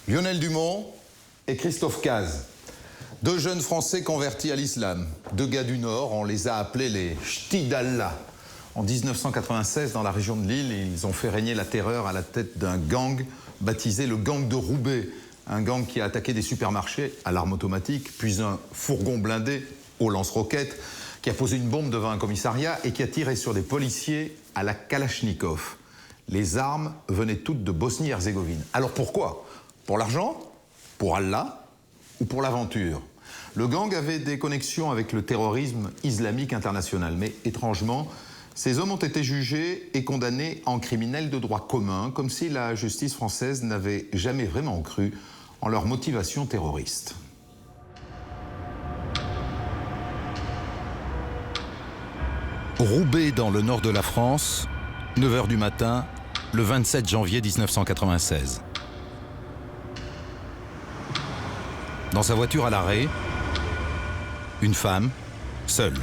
Lionel Dumont et Christophe Cazes, deux jeunes Français convertis à l'islam, deux gars du Nord, on les a appelés les Ch'tis d'Allah. En 1996, dans la région de Lille, ils ont fait régner la terreur à la tête d'un gang baptisé le gang de Roubaix, un gang qui a attaqué des supermarchés à l'arme automatique, puis un fourgon blindé au lance-roquettes, qui a posé une bombe devant un commissariat et qui a tiré sur des policiers à la Kalachnikov. Les armes venaient toutes de Bosnie-Herzégovine. Alors pourquoi ? Pour l'argent ? Pour Allah ? Ou pour l'aventure ? Le gang avait des connexions avec le terrorisme islamique international, mais étrangement, ces hommes ont été jugés et condamnés en criminels de droit commun, comme si la justice française n'avait jamais vraiment cru en leur motivation terroriste. Roubaix, dans le nord de la France, 9 h du matin, le 27 janvier 1996. Dans sa voiture à l'arrêt, une femme, seule.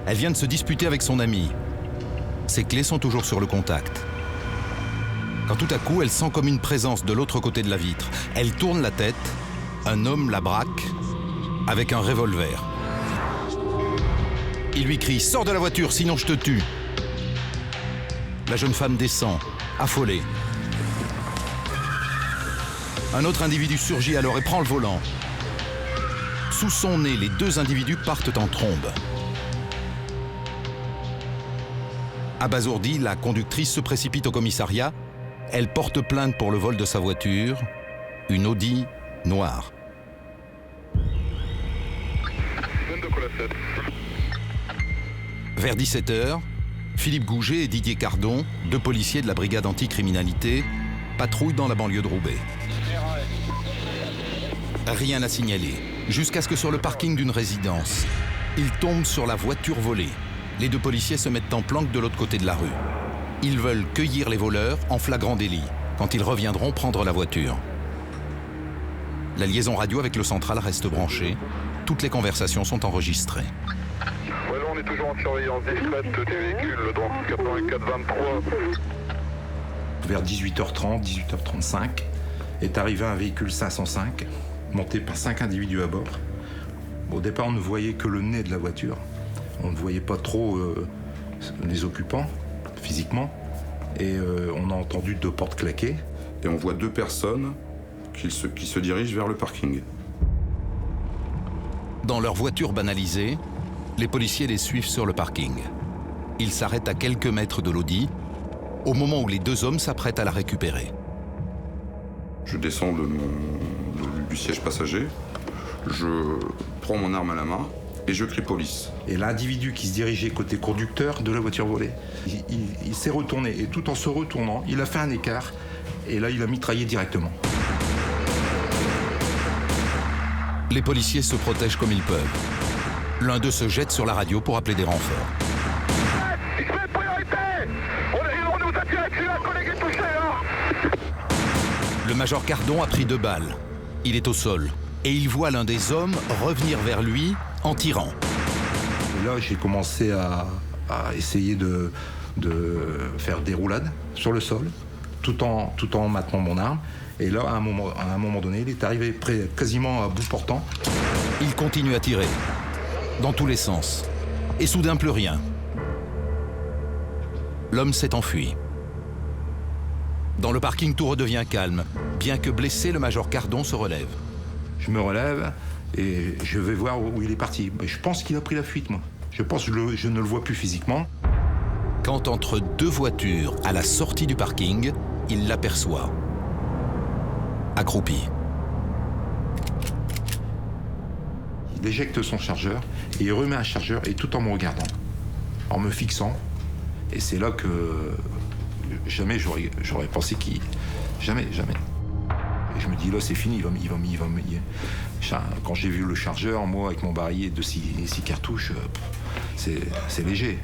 Elle vient de se disputer avec son ami. Ses clés sont toujours sur le contact. Quand tout à coup, elle sent comme une présence de l'autre côté de la vitre. Elle tourne la tête, un homme la braque avec un revolver. Il lui crie « Sors de la voiture, sinon je te tue !» La jeune femme descend, affolée. Un autre individu surgit alors et prend le volant. Sous son nez, les deux individus partent en trombe. Abasourdie, la conductrice se précipite au commissariat. Elle porte plainte pour le vol de sa voiture, une Audi noire. Vers 17 h, Philippe Gouget et Didier Cardon, deux policiers de la brigade anticriminalité, patrouillent dans la banlieue de Roubaix. Rien à signaler, jusqu'à ce que sur le parking d'une résidence, ils tombent sur la voiture volée. Les deux policiers se mettent en planque de l'autre côté de la rue. Ils veulent cueillir les voleurs en flagrant délit, quand ils reviendront prendre la voiture. La liaison radio avec le central reste branchée. Toutes les conversations sont enregistrées. Voilà, on est toujours en surveillance discrète des véhicules, donc 84-23. Vers 18h30, 18h35, est arrivé un véhicule 505, monté par 5 individus à bord. Au départ, on ne voyait que le nez de la voiture. On ne voyait pas trop les occupants, physiquement. Et on a entendu 2 portes claquer. Et on voit 2 personnes qui se dirigent vers le parking. Dans leur voiture banalisée, les policiers les suivent sur le parking. Ils s'arrêtent à quelques mètres de l'Audi, au moment où les deux hommes s'apprêtent à la récupérer. Je descends du siège passager, je prends mon arme à la main et je crie police. Et l'individu qui se dirigeait côté conducteur de la voiture volée, il s'est retourné. Et tout en se retournant, il a fait un écart. Et là, il a mitraillé directement. Les policiers se protègent comme ils peuvent. L'un d'eux se jette sur la radio pour appeler des renforts. Le major Cardon a pris 2 balles. Il est au sol. Et il voit l'un des hommes revenir vers lui en tirant. Et là, j'ai commencé à essayer de faire des roulades sur le sol, tout en maintenant mon arme. Et là, à un moment donné, il est arrivé quasiment à bout portant. Il continue à tirer, dans tous les sens. Et soudain, plus rien. L'homme s'est enfui. Dans le parking, tout redevient calme. Bien que blessé, le major Cardon se relève. Je me relève et je vais voir où il est parti. Je pense qu'il a pris la fuite, moi. Je pense que je ne le vois plus physiquement. Quand entre 2 voitures, à la sortie du parking, il l'aperçoit. Accroupi. Il éjecte son chargeur et il remet un chargeur, et tout en me regardant, en me fixant. Et c'est là que jamais j'aurais pensé qu'il... Jamais. Et je me dis, là, c'est fini, il va quand j'ai vu le chargeur, moi, avec mon barillet de 6 cartouches, c'est léger.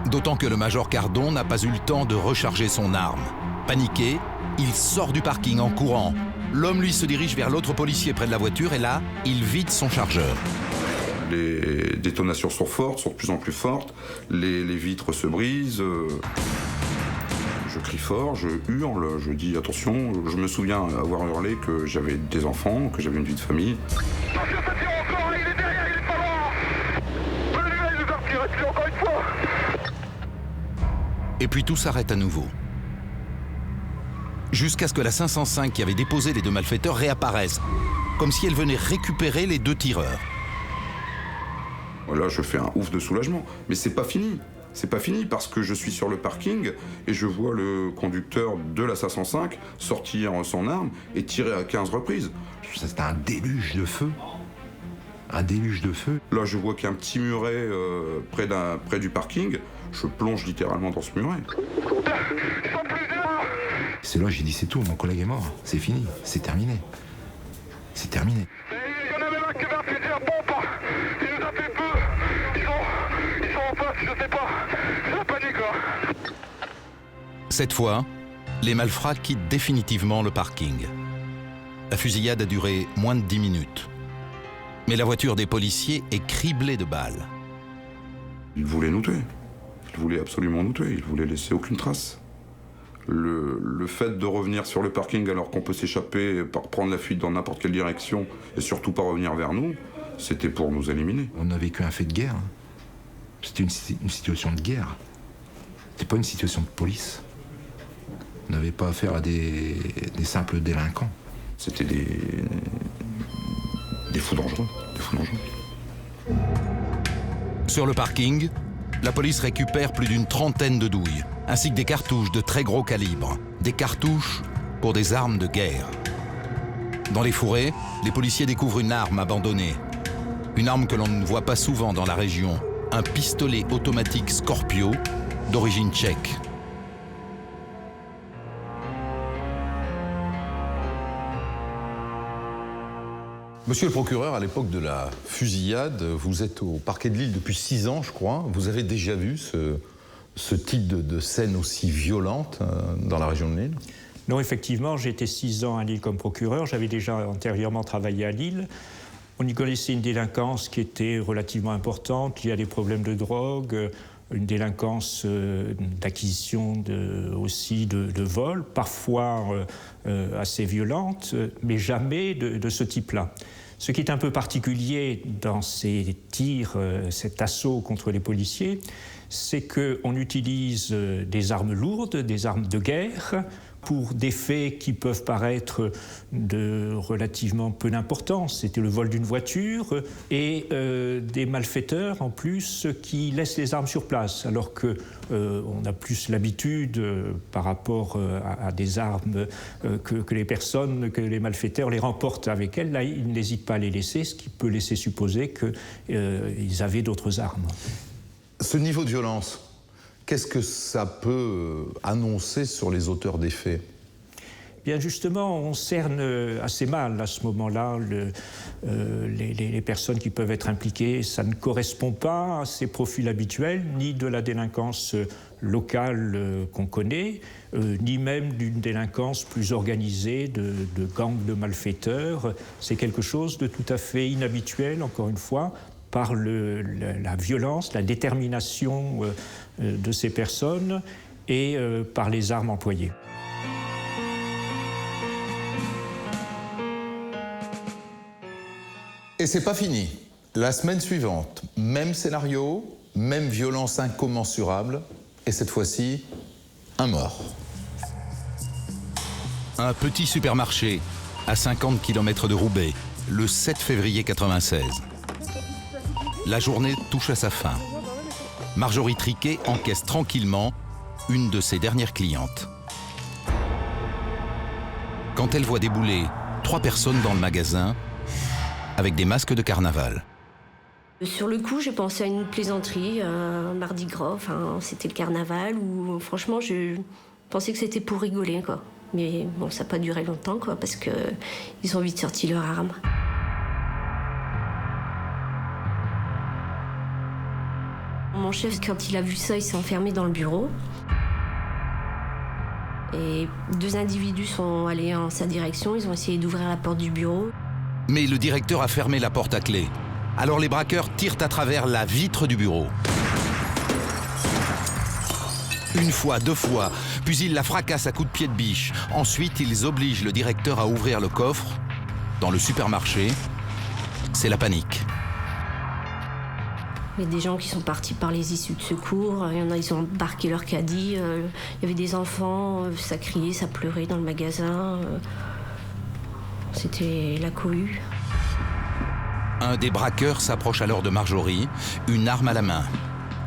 D'autant que le major Cardon n'a pas eu le temps de recharger son arme. Paniqué, il sort du parking en courant. L'homme, lui, se dirige vers l'autre policier près de la voiture et là, il vide son chargeur. Les détonations sont fortes, sont de plus en plus fortes. Les vitres se brisent. Je je crie fort, je hurle, je dis attention. Je me souviens avoir hurlé que j'avais des enfants, que j'avais une vie de famille. Attention, ça tire encore, il est derrière, il est pas loin. Celui-là, il nous a retiré dessus encore une fois. Et puis tout s'arrête à nouveau. Jusqu'à ce que la 505 qui avait déposé les deux malfaiteurs réapparaisse, comme si elle venait récupérer les deux tireurs. Là, je fais un ouf de soulagement. Mais c'est pas fini. C'est pas fini parce que je suis sur le parking et je vois le conducteur de la 505 sortir son arme et tirer à 15 reprises. C'était un déluge de feu. Un déluge de feu. Là, je vois qu'il y a un petit muret près du parking. Je plonge littéralement dans ce muret. C'est là que j'ai dit c'est tout, mon collègue est mort. C'est fini, c'est terminé. C'est terminé. Il y en a même un qui avait un fusil à pompe. Il nous a fait peu. Ils sont en face, je sais pas. C'est la panique là. Cette fois, les malfrats quittent définitivement le parking. La fusillade a duré moins de 10 minutes. Mais la voiture des policiers est criblée de balles. Ils voulaient nous tuer. Ils voulaient absolument nous tuer. Ils voulaient laisser aucune trace. Le fait de revenir sur le parking alors qu'on peut s'échapper, prendre la fuite dans n'importe quelle direction et surtout pas revenir vers nous, c'était pour nous éliminer. On a vécu un fait de guerre. C'était une situation de guerre. C'était pas une situation de police. On n'avait pas affaire à des simples délinquants. C'était des fous dangereux. Des fous dangereux. Sur le parking, la police récupère plus d'une trentaine de douilles, ainsi que des cartouches de très gros calibre, des cartouches pour des armes de guerre. Dans les fourrés, les policiers découvrent une arme abandonnée. Une arme que l'on ne voit pas souvent dans la région, un pistolet automatique Scorpio d'origine tchèque. Monsieur le procureur, à l'époque de la fusillade, vous êtes au parquet de Lille depuis 6 ans, je crois. Vous avez déjà vu ce type de scène aussi violente dans la région de Lille? Non, effectivement, j'ai été 6 ans à Lille comme procureur. J'avais déjà antérieurement travaillé à Lille. On y connaissait une délinquance qui était relativement importante, liée à des problèmes de drogue, une délinquance d'acquisition aussi de vol, parfois assez violente, mais jamais de ce type-là. Ce qui est un peu particulier dans ces tirs, cet assaut contre les policiers, c'est qu'on utilise des armes lourdes, des armes de guerre, pour des faits qui peuvent paraître de relativement peu d'importance. C'était le vol d'une voiture et des malfaiteurs en plus qui laissent les armes sur place, alors qu'on a plus l'habitude par rapport à des armes que les personnes, que les malfaiteurs les remportent avec elles. Là, ils n'hésitent pas à les laisser, ce qui peut laisser supposer qu'ils avaient d'autres armes. Ce niveau de violence, qu'est-ce que ça peut annoncer sur les auteurs des faits? Bien justement, on cerne assez mal à ce moment-là les personnes qui peuvent être impliquées. Ça ne correspond pas à ces profils habituels, ni de la délinquance locale qu'on connaît, ni même d'une délinquance plus organisée de gangs de malfaiteurs. C'est quelque chose de tout à fait inhabituel, encore une fois, par la violence, la détermination de ces personnes et par les armes employées. Et c'est pas fini. La semaine suivante, même scénario, même violence incommensurable, et cette fois-ci, un mort. Un petit supermarché à 50 km de Roubaix, le 7 février 1996. La journée touche à sa fin. Marjorie Triquet encaisse tranquillement une de ses dernières clientes. Quand elle voit débouler 3 personnes dans le magasin avec des masques de carnaval. Sur le coup, j'ai pensé à une plaisanterie, un Mardi Gras, enfin, c'était le carnaval, où franchement, je pensais que c'était pour rigoler, quoi. Mais bon, ça n'a pas duré longtemps, quoi, parce qu'ils ont vite sorti leurs armes. Mon chef, quand il a vu ça, il s'est enfermé dans le bureau. Et 2 individus sont allés en sa direction, ils ont essayé d'ouvrir la porte du bureau. Mais le directeur a fermé la porte à clé. Alors les braqueurs tirent à travers la vitre du bureau. Une fois, 2 fois, puis ils la fracassent à coups de pied de biche. Ensuite, ils obligent le directeur à ouvrir le coffre. Dans le supermarché, c'est la panique. Il y a des gens qui sont partis par les issues de secours. Il y en a, ils ont embarqué leur caddie. Il y avait des enfants, ça criait, ça pleurait dans le magasin. C'était la cohue. Un des braqueurs s'approche alors de Marjorie, une arme à la main.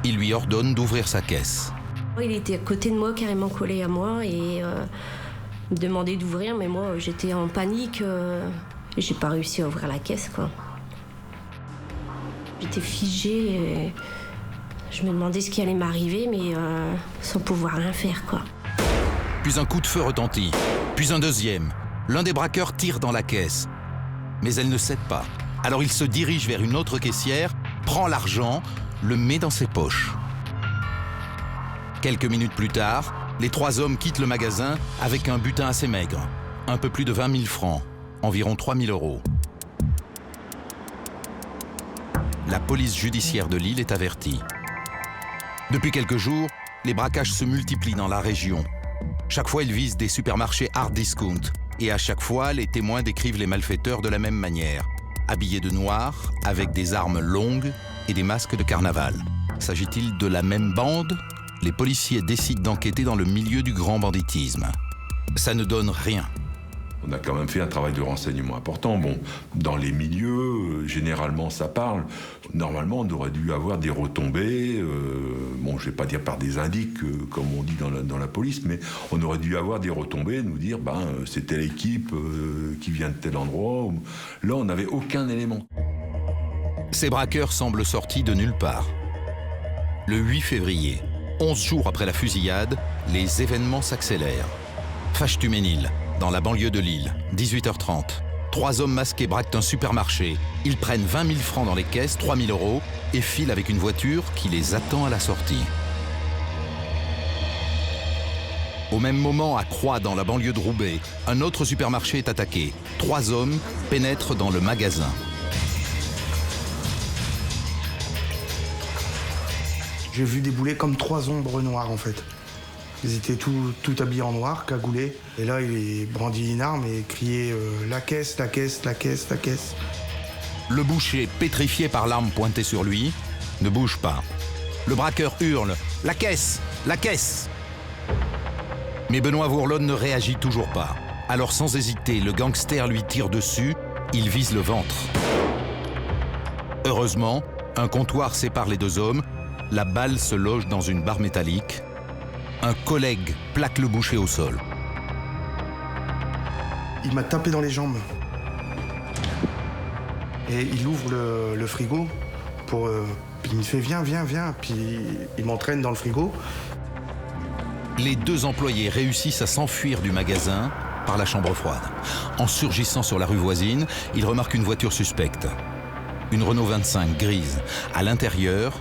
Il lui ordonne d'ouvrir sa caisse. Il était à côté de moi, carrément collé à moi, et me demandait d'ouvrir, mais moi j'étais en panique et j'ai pas réussi à ouvrir la caisse, quoi. J'étais figée, et je me demandais ce qui allait m'arriver, mais sans pouvoir rien faire, quoi. Puis un coup de feu retentit, puis un deuxième. L'un des braqueurs tire dans la caisse, mais elle ne cède pas. Alors il se dirige vers une autre caissière, prend l'argent, le met dans ses poches. Quelques minutes plus tard, les 3 hommes quittent le magasin avec un butin assez maigre. Un peu plus de 20 000 francs, environ 3 000 €. La police judiciaire de Lille est avertie. Depuis quelques jours, les braquages se multiplient dans la région. Chaque fois, ils visent des supermarchés hard discount. Et à chaque fois, les témoins décrivent les malfaiteurs de la même manière. Habillés de noir, avec des armes longues et des masques de carnaval. S'agit-il de la même bande ? Les policiers décident d'enquêter dans le milieu du grand banditisme. Ça ne donne rien. On a quand même fait un travail de renseignement important. Bon, dans les milieux, généralement, ça parle. Normalement, on aurait dû avoir des retombées. Bon, je ne vais pas dire par des indices, comme on dit dans la police, mais on aurait dû avoir des retombées, nous dire, c'est telle équipe qui vient de tel endroit. Là, on n'avait aucun élément. Ces braqueurs semblent sortis de nulle part. Le 8 février, 11 jours après la fusillade, les événements s'accélèrent. Fâche-Tuménil, dans la banlieue de Lille, 18h30. 3 hommes masqués braquent un supermarché. Ils prennent 20 000 francs dans les caisses, 3 000 €, et filent avec une voiture qui les attend à la sortie. Au même moment, à Croix, dans la banlieue de Roubaix, un autre supermarché est attaqué. 3 hommes pénètrent dans le magasin. J'ai vu débouler comme 3 ombres noires, en fait. Ils étaient tout habillés en noir, cagoulés. Et là, il brandit une arme et criait la caisse, la caisse, la caisse, la caisse. Le boucher, pétrifié par l'arme pointée sur lui, ne bouge pas. Le braqueur hurle « La caisse, la caisse !» Mais Benoît Vourlone ne réagit toujours pas. Alors sans hésiter, le gangster lui tire dessus, il vise le ventre. Heureusement, un comptoir sépare les 2 hommes. La balle se loge dans une barre métallique. Un collègue plaque le boucher au sol. Il m'a tapé dans les jambes. Et il ouvre le frigo pour... puis il me fait viens, viens, viens. Puis il m'entraîne dans le frigo. Les 2 employés réussissent à s'enfuir du magasin par la chambre froide. En surgissant sur la rue voisine, ils remarquent une voiture suspecte. Une Renault 25 grise. À l'intérieur,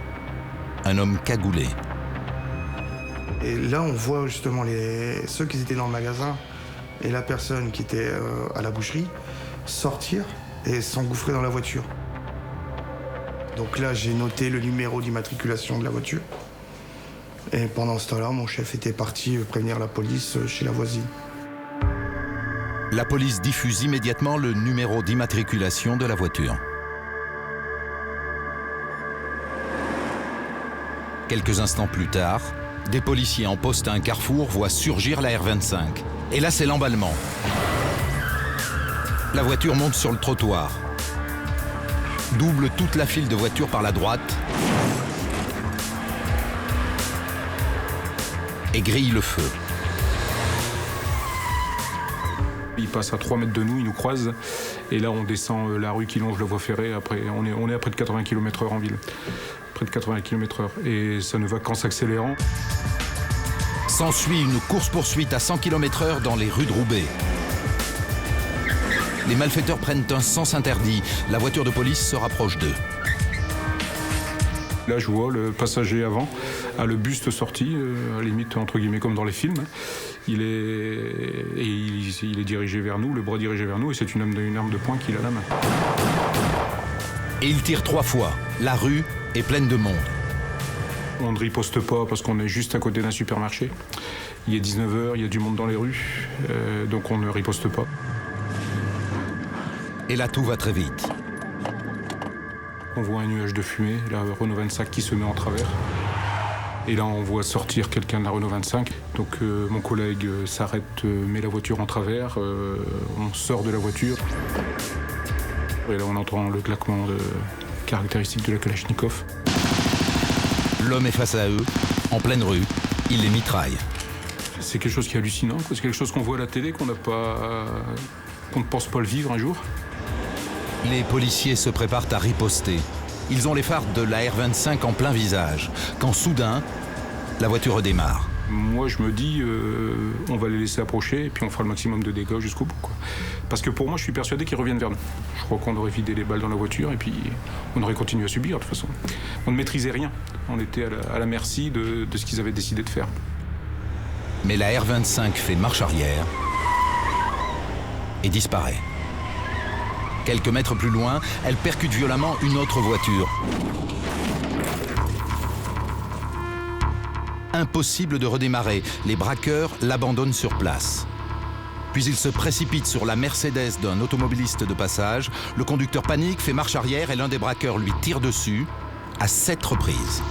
un homme cagoulé. Et là, on voit justement ceux qui étaient dans le magasin et la personne qui était à la boucherie sortir et s'engouffrer dans la voiture. Donc là, j'ai noté le numéro d'immatriculation de la voiture. Et pendant ce temps-là, mon chef était parti prévenir la police chez la voisine. La police diffuse immédiatement le numéro d'immatriculation de la voiture. Quelques instants plus tard, des policiers en poste à un carrefour voient surgir la R25. Et là, c'est l'emballement. La voiture monte sur le trottoir, double toute la file de voitures par la droite et grille le feu. Il passe à 3 mètres de nous, il nous croise. Et là, on descend la rue qui longe la voie ferrée. Après, on est à près de 80 km/h en ville. Près de 80 km/h. Et ça ne va qu'en s'accélérant. S'ensuit une course-poursuite à 100 km/h dans les rues de Roubaix. Les malfaiteurs prennent un sens interdit. La voiture de police se rapproche d'eux. Là, je vois le passager avant a le buste sorti, à la limite, entre guillemets, comme dans les films. Il est dirigé vers nous, le bras dirigé vers nous, et c'est une arme de poing qu'il a à la main. Et il tire 3 fois. La rue est pleine de monde. On ne riposte pas parce qu'on est juste à côté d'un supermarché. Il est 19h, il y a du monde dans les rues, donc on ne riposte pas. Et là, tout va très vite. On voit un nuage de fumée, la Renault 25 qui se met en travers. Et là, on voit sortir quelqu'un de la Renault 25. Donc mon collègue s'arrête, met la voiture en travers, on sort de la voiture. Et là, on entend le claquement caractéristique de la Kalachnikov. L'homme est face à eux, en pleine rue, il les mitraille. C'est quelque chose qui est hallucinant, quoi. C'est quelque chose qu'on voit à la télé, qu'on ne pense pas le vivre un jour. Les policiers se préparent à riposter. Ils ont les phares de la R25 en plein visage, quand soudain, la voiture redémarre. Moi, je me dis, on va les laisser approcher et puis on fera le maximum de dégâts jusqu'au bout, quoi. Parce que pour moi, je suis persuadé qu'ils reviennent vers nous. Je crois qu'on aurait vidé les balles dans la voiture et puis on aurait continué à subir, de toute façon. On ne maîtrisait rien. On était à la merci de ce qu'ils avaient décidé de faire. Mais la R25 fait marche arrière et disparaît. Quelques mètres plus loin, elle percute violemment une autre voiture. Impossible de redémarrer, les braqueurs l'abandonnent sur place. Puis ils se précipitent sur la Mercedes d'un automobiliste de passage. Le conducteur panique, fait marche arrière et l'un des braqueurs lui tire dessus à 7 reprises.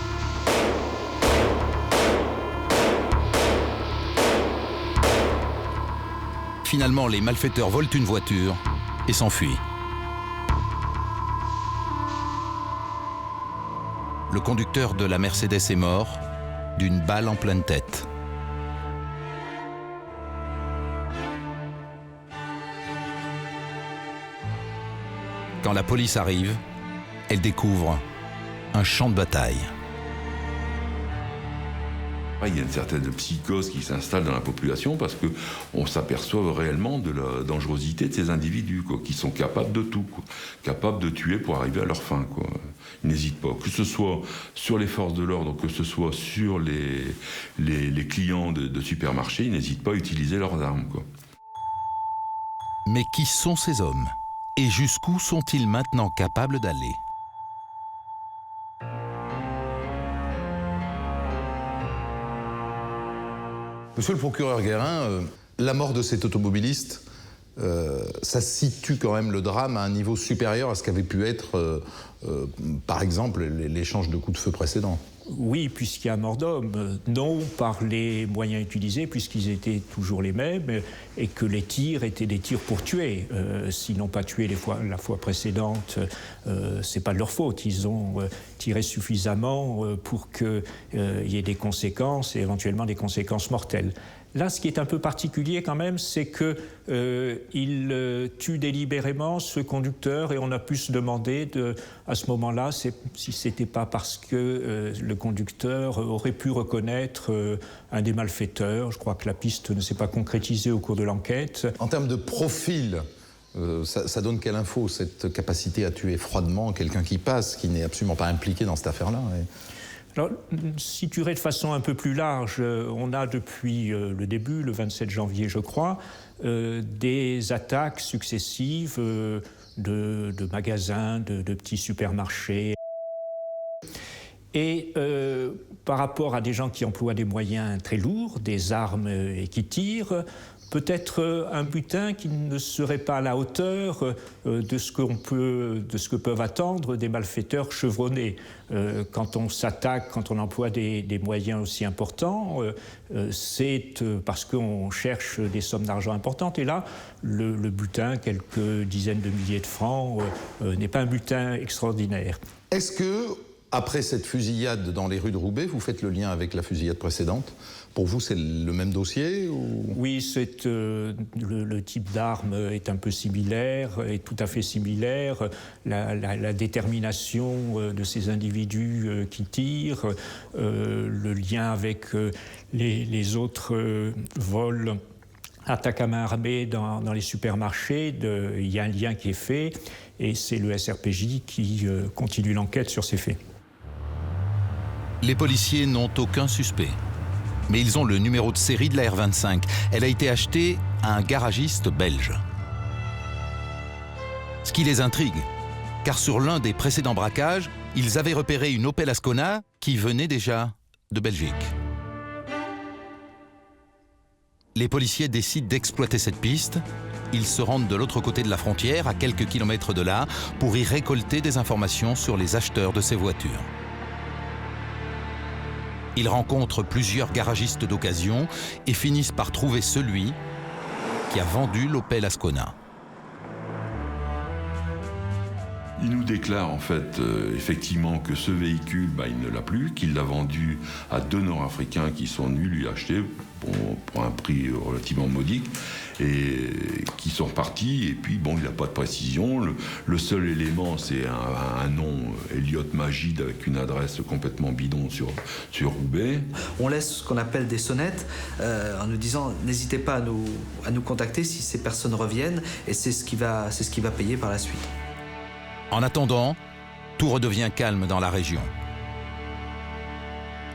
Finalement, les malfaiteurs volent une voiture et s'enfuient. Le conducteur de la Mercedes est mort d'une balle en pleine tête. Quand la police arrive, elle découvre un champ de bataille. Il y a une certaine psychose qui s'installe dans la population parce qu'on s'aperçoit réellement de la dangerosité de ces individus, quoi, qui sont capables de tout, quoi, capables de tuer pour arriver à leur fin, quoi. Ils n'hésitent pas, que ce soit sur les forces de l'ordre, que ce soit sur les clients de supermarchés, ils n'hésitent pas à utiliser leurs armes, quoi. Mais qui sont ces hommes? Et jusqu'où sont-ils maintenant capables d'aller? Monsieur le procureur Guérin, la mort de cet automobiliste, ça situe quand même le drame à un niveau supérieur à ce qu'avait pu être, par exemple, l'échange de coups de feu précédents. Oui, puisqu'il y a mort d'homme. Non, par les moyens utilisés, puisqu'ils étaient toujours les mêmes, et que les tirs étaient des tirs pour tuer. S'ils n'ont pas tué la fois précédente, c'est pas de leur faute. Ils ont tiré suffisamment pour qu'il y ait des conséquences, et éventuellement des conséquences mortelles. Là, ce qui est un peu particulier quand même, c'est qu'il tue délibérément ce conducteur, et on a pu se demander à ce moment-là si c'était pas parce que le conducteur aurait pu reconnaître un des malfaiteurs. Je crois que la piste ne s'est pas concrétisée au cours de l'enquête. En termes de profil, ça donne quelle info, cette capacité à tuer froidement quelqu'un qui passe, qui n'est absolument pas impliqué dans cette affaire-là? Alors, situé de façon un peu plus large, on a depuis le début, le 27 janvier je crois, des attaques successives de magasins, de petits supermarchés. Et par rapport à des gens qui emploient des moyens très lourds, des armes et qui tirent, peut-être un butin qui ne serait pas à la hauteur de ce que peuvent attendre des malfaiteurs chevronnés. Quand on s'attaque, quand on emploie des moyens aussi importants, c'est parce qu'on cherche des sommes d'argent importantes. Et là, le butin, quelques dizaines de milliers de francs, n'est pas un butin extraordinaire. Est-ce que, après cette fusillade dans les rues de Roubaix, vous faites le lien avec la fusillade précédente? Pour vous, c'est le même dossier ou... Oui, le type d'arme est un peu similaire, est tout à fait similaire. La détermination de ces individus qui tirent, le lien avec les autres vols, attaques à main armée dans les supermarchés, il y a un lien qui est fait et c'est le SRPJ qui continue l'enquête sur ces faits. Les policiers n'ont aucun suspect. Mais ils ont le numéro de série de la R25. Elle a été achetée à un garagiste belge. Ce qui les intrigue, car sur l'un des précédents braquages, ils avaient repéré une Opel Ascona qui venait déjà de Belgique. Les policiers décident d'exploiter cette piste. Ils se rendent de l'autre côté de la frontière, à quelques kilomètres de là, pour y récolter des informations sur les acheteurs de ces voitures. Ils rencontrent plusieurs garagistes d'occasion et finissent par trouver celui qui a vendu l'Opel Ascona. Il nous déclare en fait effectivement que ce véhicule, il ne l'a plus, qu'il l'a vendu à 2 Nord-Africains qui sont venus lui acheter pour un prix relativement modique et qui sont partis. Et puis il n'a pas de précision. Le seul élément, c'est un nom, Elliot Magid, avec une adresse complètement bidon sur Roubaix. On laisse ce qu'on appelle des sonnettes en nous disant n'hésitez pas à nous contacter si ces personnes reviennent, et c'est ce qui va payer par la suite. En attendant, tout redevient calme dans la région.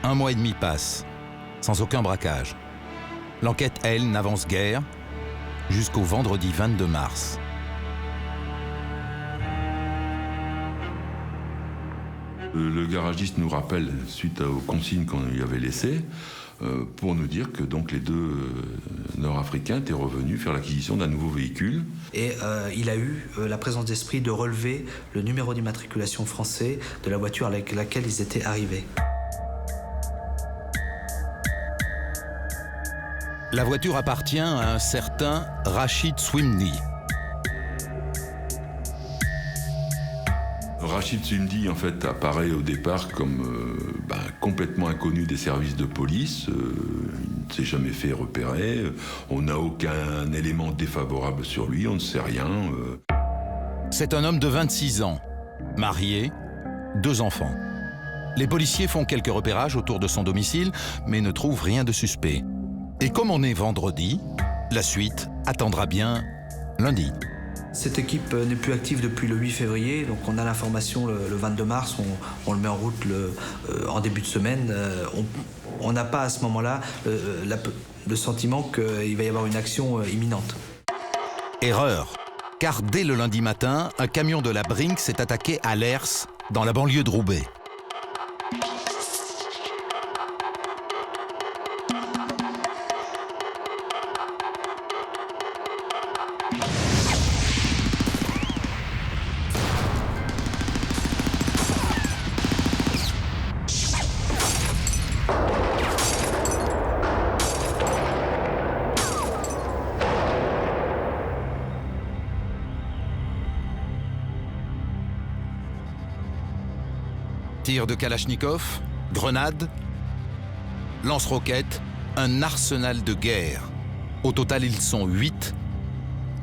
1 mois et demi passe, sans aucun braquage. L'enquête, elle, n'avance guère jusqu'au vendredi 22 mars. Le garagiste nous rappelle, suite aux consignes qu'on lui avait laissées, pour nous dire que donc les 2 Nord-Africains étaient revenus faire l'acquisition d'un nouveau véhicule. Et il a eu la présence d'esprit de relever le numéro d'immatriculation français de la voiture avec laquelle ils étaient arrivés. La voiture appartient à un certain Rachid Swimni. Rachid Swimni, en fait, apparaît au départ comme complètement inconnu des services de police. Il ne s'est jamais fait repérer. On n'a aucun élément défavorable sur lui, on ne sait rien. C'est un homme de 26 ans, marié, 2 enfants. Les policiers font quelques repérages autour de son domicile, mais ne trouvent rien de suspect. Et comme on est vendredi, la suite attendra bien lundi. Cette équipe n'est plus active depuis le 8 février, donc on a l'information le 22 mars, on le met en route en début de semaine. On n'a pas à ce moment-là le sentiment qu'il va y avoir une action imminente. Erreur, car dès le lundi matin, un camion de la Brinks s'est attaqué à Lers, dans la banlieue de Roubaix. Tirs de Kalachnikov, grenades, lance-roquettes, un arsenal de guerre. Au total, ils sont 8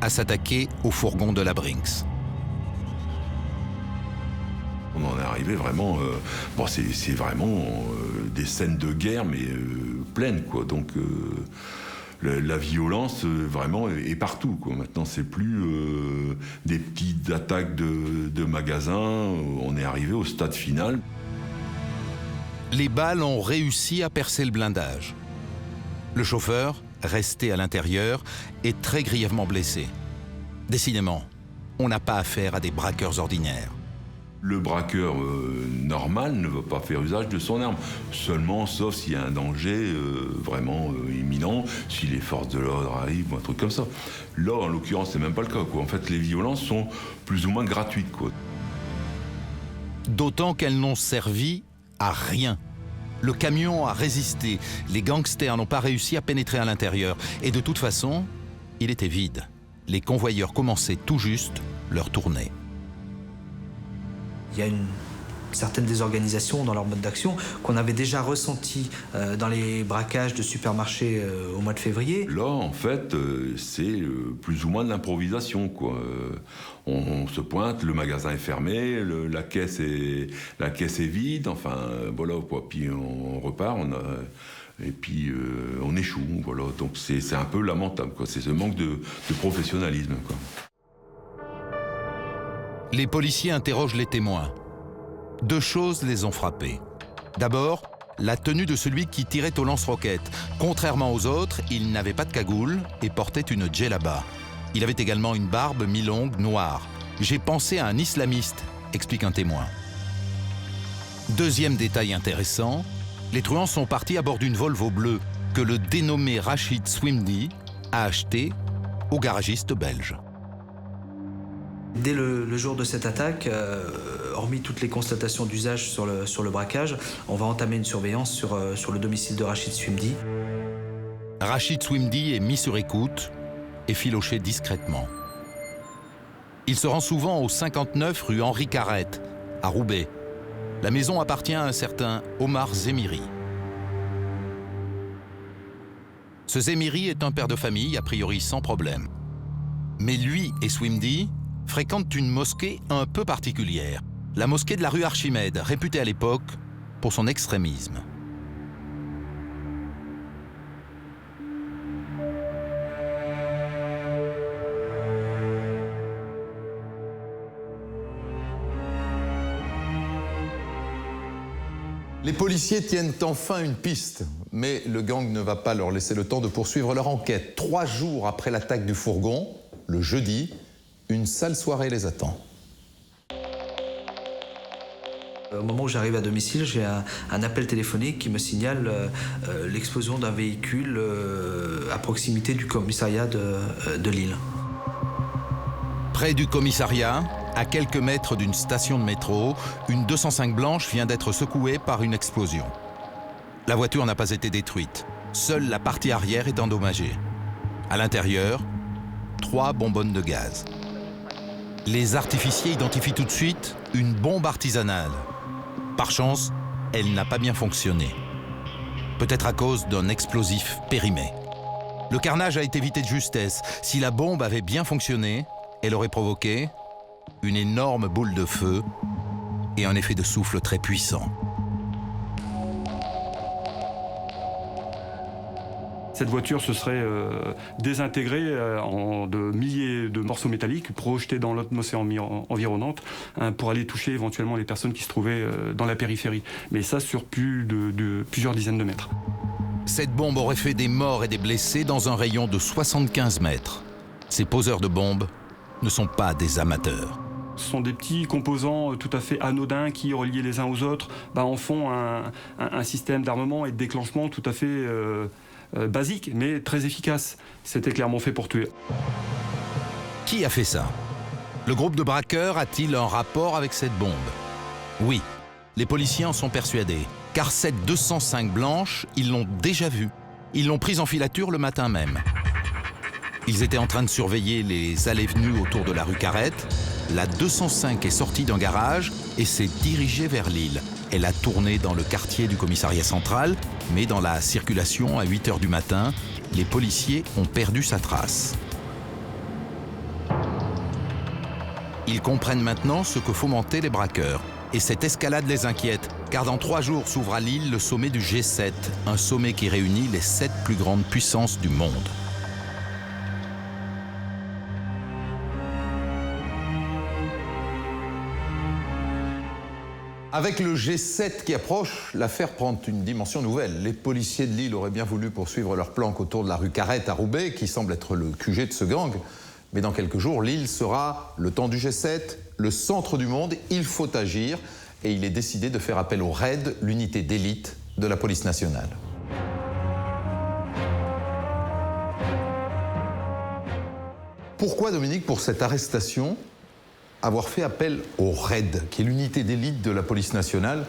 à s'attaquer au fourgon de la Brinks. On en est arrivé vraiment... c'est vraiment des scènes de guerre, mais pleines, quoi. Donc... La violence, vraiment, est partout, quoi. Maintenant, c'est plus des petites attaques de magasins. On est arrivé au stade final. Les balles ont réussi à percer le blindage. Le chauffeur, resté à l'intérieur, est très grièvement blessé. Décidément, on n'a pas affaire à des braqueurs ordinaires. Le braqueur normal ne va pas faire usage de son arme, seulement sauf s'il y a un danger vraiment imminent, si les forces de l'ordre arrivent ou un truc comme ça. Là, en l'occurrence, c'est même pas le cas, quoi. En fait, les violences sont plus ou moins gratuites, quoi. D'autant qu'elles n'ont servi à rien. Le camion a résisté, les gangsters n'ont pas réussi à pénétrer à l'intérieur. Et de toute façon, il était vide. Les convoyeurs commençaient tout juste leur tournée. Il y a une certaine désorganisation dans leur mode d'action qu'on avait déjà ressenti dans les braquages de supermarchés au mois de février. Là, en fait, c'est plus ou moins de l'improvisation, quoi. On se pointe, le magasin est fermé, la caisse est vide, enfin, voilà, quoi. Puis on repart, et puis on échoue, voilà. Donc c'est un peu lamentable, quoi. C'est ce manque de professionnalisme, quoi. Les policiers interrogent les témoins. 2 choses les ont frappés. D'abord, la tenue de celui qui tirait au lance-roquettes. Contrairement aux autres, il n'avait pas de cagoule et portait une djellaba. Il avait également une barbe mi-longue noire. « J'ai pensé à un islamiste », explique un témoin. Deuxième détail intéressant, Les truands sont partis à bord d'une Volvo bleue que le dénommé Rachid Swimdi a acheté au garagiste belge. Dès le jour de cette attaque, hormis toutes les constatations d'usage sur le braquage, on va entamer une surveillance sur le domicile de Rachid Swimdi. Rachid Swimdi est mis sur écoute et filoché discrètement. Il se rend souvent au 59 rue Henri Carrette, à Roubaix. La maison appartient à un certain Omar Zemiri. Ce Zemiri est un père de famille, a priori sans problème. Mais lui et Swimdi fréquentent une mosquée un peu particulière, la mosquée de la rue Archimède, réputée à l'époque pour son extrémisme. Les policiers tiennent enfin une piste, mais le gang ne va pas leur laisser le temps de poursuivre leur enquête. 3 jours après l'attaque du fourgon, le jeudi, une sale soirée les attend. Au moment où j'arrive à domicile, j'ai un appel téléphonique qui me signale l'explosion d'un véhicule à proximité du commissariat de Lille. Près du commissariat, à quelques mètres d'une station de métro, une 205 blanche vient d'être secouée par une explosion. La voiture n'a pas été détruite. Seule la partie arrière est endommagée. À l'intérieur, 3 bonbonnes de gaz. Les artificiers identifient tout de suite une bombe artisanale. Par chance, elle n'a pas bien fonctionné. Peut-être à cause d'un explosif périmé. Le carnage a été évité de justesse. Si la bombe avait bien fonctionné, elle aurait provoqué une énorme boule de feu et un effet de souffle très puissant. Cette voiture se serait désintégrée en de milliers de morceaux métalliques projetés dans l'atmosphère environnante pour aller toucher éventuellement les personnes qui se trouvaient dans la périphérie. Mais ça sur plusieurs dizaines de mètres. Cette bombe aurait fait des morts et des blessés dans un rayon de 75 mètres. Ces poseurs de bombes ne sont pas des amateurs. Ce sont des petits composants tout à fait anodins qui, reliés les uns aux autres, en font un système d'armement et de déclenchement tout à fait basique, mais très efficace. C'était clairement fait pour tuer. Qui a fait ça? Le groupe de braqueurs a-t-il un rapport avec cette bombe? Oui, les policiers en sont persuadés, car cette 205 blanche, ils l'ont déjà vue. Ils l'ont prise en filature le matin même. Ils étaient en train de surveiller les allées-venues autour de la rue Carrette. La 205 est sortie d'un garage et s'est dirigée vers Lille. Elle a tourné dans le quartier du commissariat central, mais dans la circulation à 8 h du matin, les policiers ont perdu sa trace. Ils comprennent maintenant ce que fomentaient les braqueurs. Et cette escalade les inquiète, car dans 3 jours s'ouvre à Lille le sommet du G7, un sommet qui réunit les 7 plus grandes puissances du monde. Avec le G7 qui approche, l'affaire prend une dimension nouvelle. Les policiers de Lille auraient bien voulu poursuivre leur planque autour de la rue Carrette à Roubaix, qui semble être le QG de ce gang. Mais dans quelques jours, Lille sera, le temps du G7, le centre du monde. Il faut agir. Et il est décidé de faire appel au RAID, l'unité d'élite de la police nationale. Pourquoi, Dominique, pour cette arrestation, avoir fait appel au RAID, qui est l'unité d'élite de la police nationale?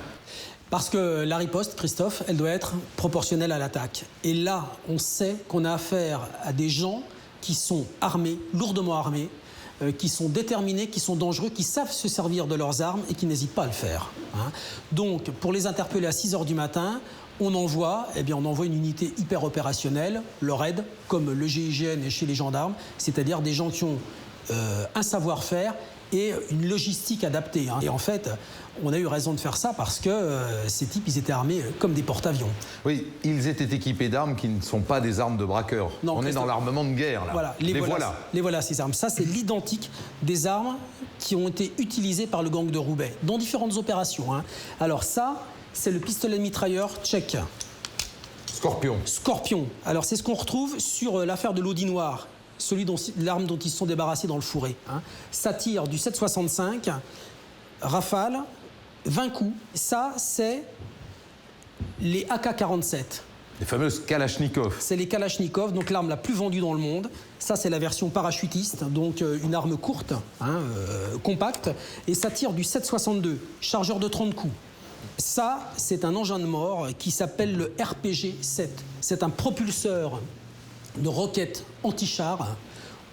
Parce que la riposte, Christophe, elle doit être proportionnelle à l'attaque. Et là, on sait qu'on a affaire à des gens qui sont armés, lourdement armés, qui sont déterminés, qui sont dangereux, qui savent se servir de leurs armes et qui n'hésitent pas à le faire. Donc, pour les interpeller à 6 h du matin, on envoie une unité hyper opérationnelle, le RAID, comme le GIGN chez les gendarmes, c'est-à-dire des gens qui ont un savoir-faire et une logistique adaptée. Et en fait, on a eu raison de faire ça parce que ces types, ils étaient armés comme des porte-avions. Oui, ils étaient équipés d'armes qui ne sont pas des armes de braqueurs. Non, on est dans l'armement de guerre, là. Voilà, les voilà, ces armes. Ça, c'est l'identique des armes qui ont été utilisées par le gang de Roubaix, dans différentes opérations. Alors ça, c'est le pistolet mitrailleur tchèque. Scorpion. Scorpion. Alors c'est ce qu'on retrouve sur l'affaire de l'Audinoir. L'arme dont ils se sont débarrassés dans le fourré. Ça tire du 7,65, rafale, 20 coups. Ça, c'est les AK-47. Les fameuses Kalachnikov. C'est les Kalachnikov, donc l'arme la plus vendue dans le monde. Ça, c'est la version parachutiste, donc une arme courte, compacte, et ça tire du 7,62, chargeur de 30 coups. Ça, c'est un engin de mort qui s'appelle le RPG-7. C'est un propulseur de roquettes anti-char.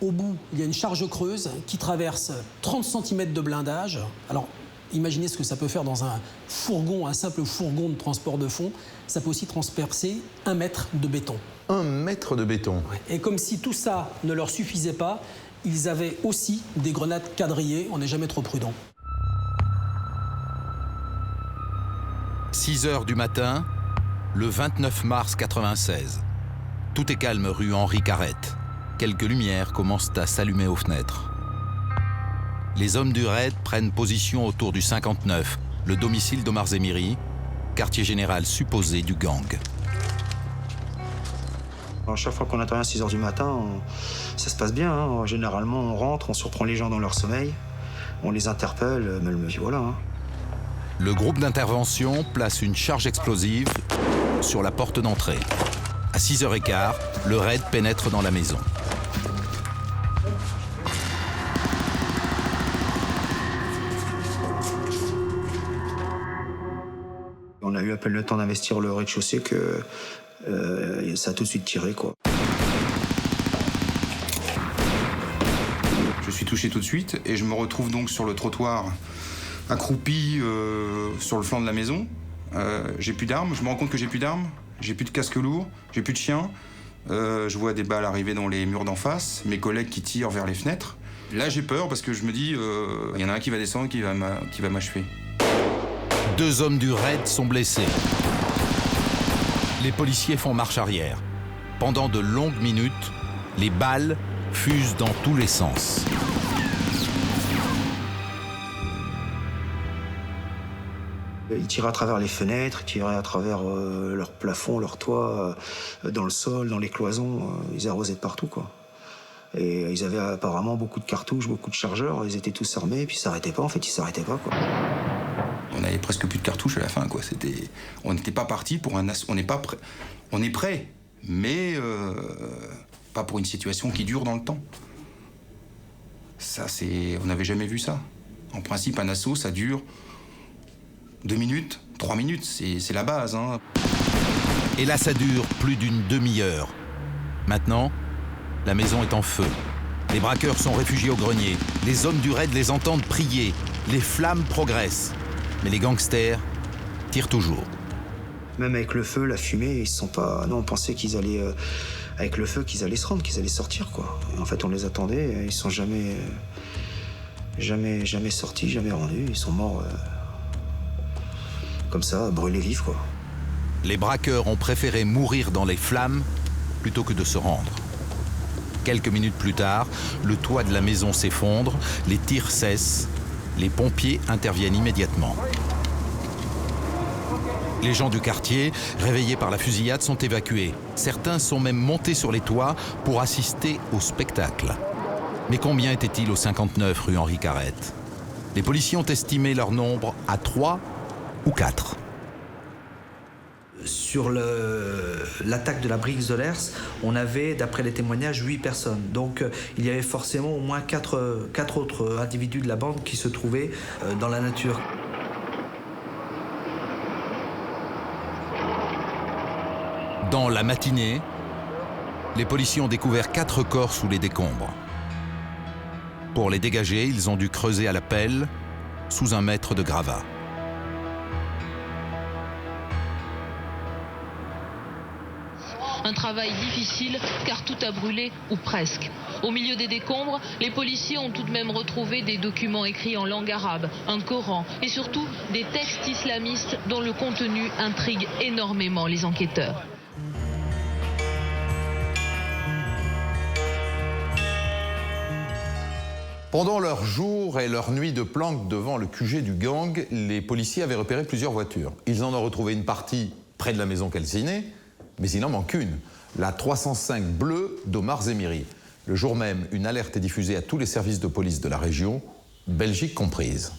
Au bout, il y a une charge creuse qui traverse 30 cm de blindage. Alors, imaginez ce que ça peut faire dans un fourgon, un simple fourgon de transport de fond. Ça peut aussi transpercer 1 mètre de béton. 1 mètre de béton. Et comme si tout ça ne leur suffisait pas, ils avaient aussi des grenades quadrillées. On n'est jamais trop prudent. 6 heures du matin, le 29 mars 96. Tout est calme rue Henri Carrette. Quelques lumières commencent à s'allumer aux fenêtres. Les hommes du raid prennent position autour du 59, le domicile d'Omar Zemiri, quartier général supposé du gang. À chaque fois qu'on intervient à 6 h du matin, ça se passe bien. Hein. Généralement, on rentre, on surprend les gens dans leur sommeil, on les interpelle, mais voilà. Hein. Le groupe d'intervention place une charge explosive sur la porte d'entrée. À 6h15, le raid pénètre dans la maison. On a eu à peine le temps d'investir le rez-de-chaussée que ça a tout de suite tiré, quoi. Je suis touché tout de suite et je me retrouve donc sur le trottoir, accroupi sur le flanc de la maison. J'ai plus d'armes, je me rends compte que j'ai plus d'armes, j'ai plus de casque lourd, j'ai plus de chien. Je vois des balles arriver dans les murs d'en face, mes collègues qui tirent vers les fenêtres. Là j'ai peur parce que je me dis, il y en a un qui va descendre, qui va m'achever. 2 hommes du raid sont blessés. Les policiers font marche arrière. Pendant de longues minutes, les balles fusent dans tous les sens. Ils tiraient à travers les fenêtres, ils tiraient à travers leur plafond, leur toit, dans le sol, dans les cloisons. Ils arrosaient de partout, quoi. Et ils avaient apparemment beaucoup de cartouches, beaucoup de chargeurs. Ils étaient tous armés, puis ils s'arrêtaient pas. En fait, ils s'arrêtaient pas, quoi. On avait presque plus de cartouches à la fin, quoi. On n'était pas parti pour un assaut. On est prêt, mais pas pour une situation qui dure dans le temps. Ça, on n'avait jamais vu ça. En principe, un assaut, ça dure 2 minutes, 3 minutes, c'est la base. Hein. Et là, ça dure plus d'une demi-heure. Maintenant, la maison est en feu. Les braqueurs sont réfugiés au grenier. Les hommes du raid les entendent prier. Les flammes progressent. Mais les gangsters tirent toujours. Même avec le feu, la fumée, ils se sont pas... Non, on pensait qu'ils allaient... avec le feu, qu'ils allaient se rendre, qu'ils allaient sortir, quoi. Et en fait, on les attendait, ils sont jamais sortis, jamais rendus. Ils sont morts... comme ça, brûlés vifs, quoi. Les braqueurs ont préféré mourir dans les flammes plutôt que de se rendre. Quelques minutes plus tard, le toit de la maison s'effondre, les tirs cessent, les pompiers interviennent immédiatement. Les gens du quartier, réveillés par la fusillade, sont évacués. Certains sont même montés sur les toits pour assister au spectacle. Mais combien étaient-ils au 59 rue Henri Carrette? Les policiers ont estimé leur nombre à 3 ou 4. Sur l'attaque de la Brix de Lers, on avait, d'après les témoignages, 8 personnes. Donc il y avait forcément au moins 4 autres individus de la bande qui se trouvaient dans la nature. Dans la matinée, les policiers ont découvert 4 corps sous les décombres. Pour les dégager, ils ont dû creuser à la pelle sous 1 mètre de gravat. Un travail difficile car tout a brûlé, ou presque. Au milieu des décombres, les policiers ont tout de même retrouvé des documents écrits en langue arabe, un Coran et surtout des textes islamistes dont le contenu intrigue énormément les enquêteurs. Pendant leur jour et leur nuit de planque devant le QG du gang, les policiers avaient repéré plusieurs voitures. Ils en ont retrouvé une partie près de la maison calcinée, mais il en manque une, la 305 bleue d'Omar Zemiri. Le jour même, une alerte est diffusée à tous les services de police de la région, Belgique comprise.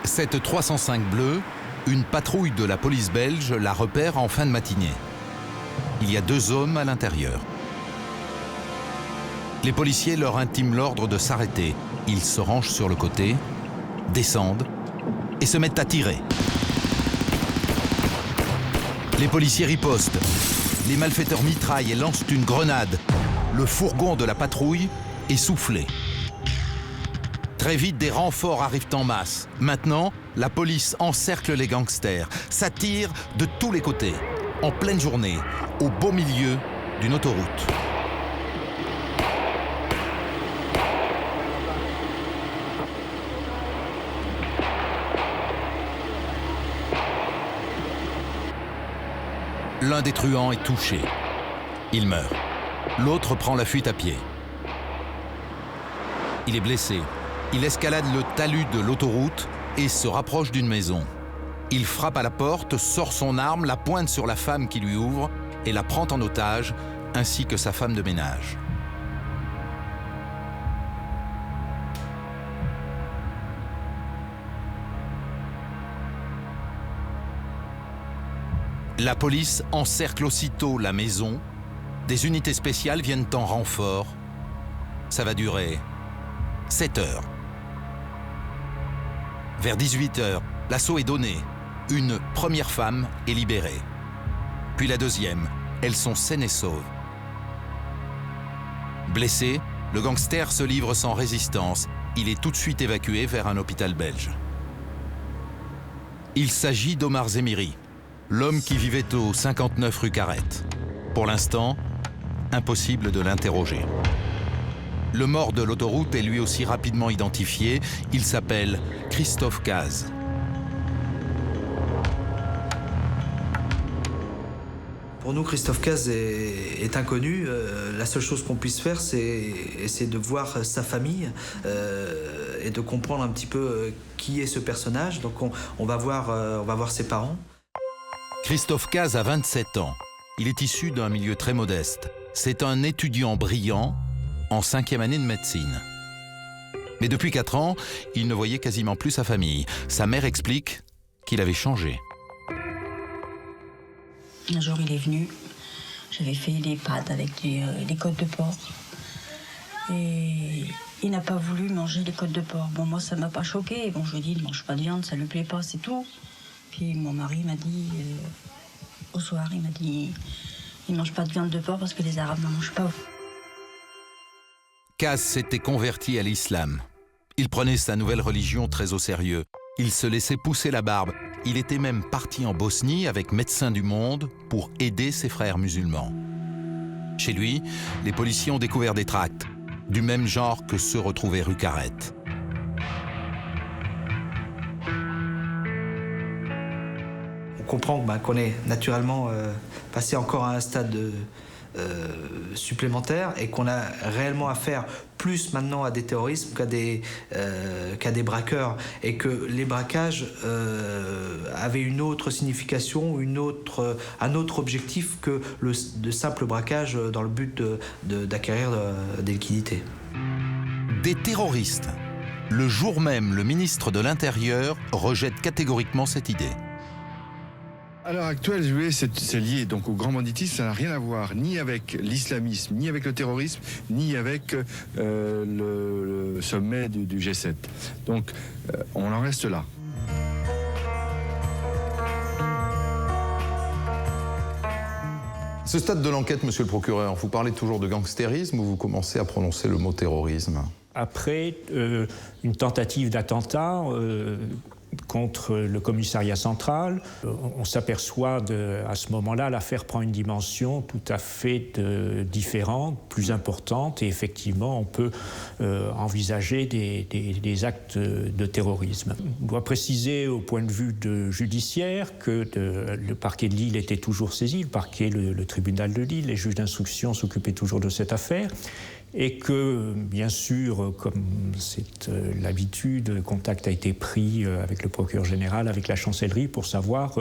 Cette 305 bleue, une patrouille de la police belge la repère en fin de matinée. Il y a 2 hommes à l'intérieur. Les policiers leur intiment l'ordre de s'arrêter. Ils se rangent sur le côté, descendent et se mettent à tirer. Les policiers ripostent. Les malfaiteurs mitraillent et lancent une grenade. Le fourgon de la patrouille est soufflé. Très vite, des renforts arrivent en masse. Maintenant, la police encercle les gangsters. Ça tire de tous les côtés, en pleine journée, au beau milieu d'une autoroute. L'un des truands est touché. Il meurt. L'autre prend la fuite à pied. Il est blessé. Il escalade le talus de l'autoroute et se rapproche d'une maison. Il frappe à la porte, sort son arme, la pointe sur la femme qui lui ouvre et la prend en otage, ainsi que sa femme de ménage. La police encercle aussitôt la maison. Des unités spéciales viennent en renfort. Ça va durer 7 heures. Vers 18 heures, l'assaut est donné. Une première femme est libérée. Puis la deuxième. Elles sont saines et sauves. Blessé, le gangster se livre sans résistance. Il est tout de suite évacué vers un hôpital belge. Il s'agit d'Omar Zemiri, l'homme qui vivait au 59 rue Carrette. Pour l'instant, impossible de l'interroger. Le mort de l'autoroute est lui aussi rapidement identifié. Il s'appelle Christophe Caz. Pour nous, Christophe Caz est inconnu. La seule chose qu'on puisse faire, c'est de voir sa famille et de comprendre un petit peu qui est ce personnage. Donc on va voir ses parents. Christophe Caz a 27 ans. Il est issu d'un milieu très modeste. C'est un étudiant brillant en 5e année de médecine. Mais depuis 4 ans, il ne voyait quasiment plus sa famille. Sa mère explique qu'il avait changé. Un jour, il est venu. J'avais fait des pâtes avec des côtes de porc. Et il n'a pas voulu manger les côtes de porc. Bon, moi, ça m'a pas choqué. Bon, je lui ai dit, il ne mange pas de viande, ça lui plaît pas, c'est tout. Puis mon mari m'a dit, au soir, il m'a dit, il ne mange pas de viande de porc parce que les Arabes n'en mangent pas. Caz s'était converti à l'islam. Il prenait sa nouvelle religion très au sérieux. Il se laissait pousser la barbe. Il était même parti en Bosnie avec Médecins du Monde pour aider ses frères musulmans. Chez lui, les policiers ont découvert des tracts, du même genre que ceux retrouvés rue Carrette. On comprend qu'on est naturellement passé encore à un stade supplémentaire et qu'on a réellement affaire plus maintenant à des terroristes qu'à des braqueurs, et que les braquages avaient une autre signification, un autre objectif que de simple braquage dans le but d'acquérir des liquidités. Des terroristes. Le jour même, le ministre de l'Intérieur rejette catégoriquement cette idée. À l'heure actuelle, c'est lié donc au grand banditisme, ça n'a rien à voir ni avec l'islamisme, ni avec le terrorisme, ni avec le sommet du G7. Donc on en reste là. Ce stade de l'enquête, monsieur le procureur, vous parlez toujours de gangstérisme ou vous commencez à prononcer le mot terrorisme? Après une tentative d'attentat contre le commissariat central, on s'aperçoit à ce moment-là, l'affaire prend une dimension tout à fait différente, plus importante, et effectivement, on peut envisager des actes de terrorisme. On doit préciser au point de vue judiciaire que le parquet de Lille était toujours saisi, le parquet, le tribunal de Lille, les juges d'instruction s'occupaient toujours de cette affaire, et que, bien sûr, comme c'est l'habitude, contact a été pris avec le procureur général, avec la chancellerie, pour savoir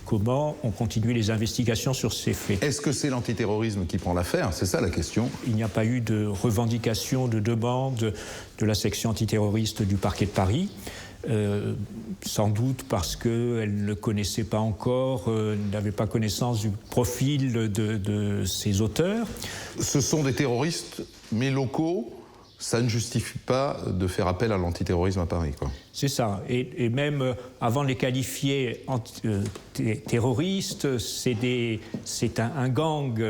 comment on continue les investigations sur ces faits. Est-ce que c'est l'antiterrorisme qui prend l'affaire? C'est ça la question. Il n'y a pas eu de revendication, de demande de la section antiterroriste du parquet de Paris. sans doute parce qu'elle ne connaissait pas encore, n'avait pas connaissance du profil de ces auteurs. Ce sont des terroristes, mais locaux. Ça ne justifie pas de faire appel à l'antiterrorisme à Paris, quoi. C'est ça. Et même avant de les qualifier terroristes, c'est un gang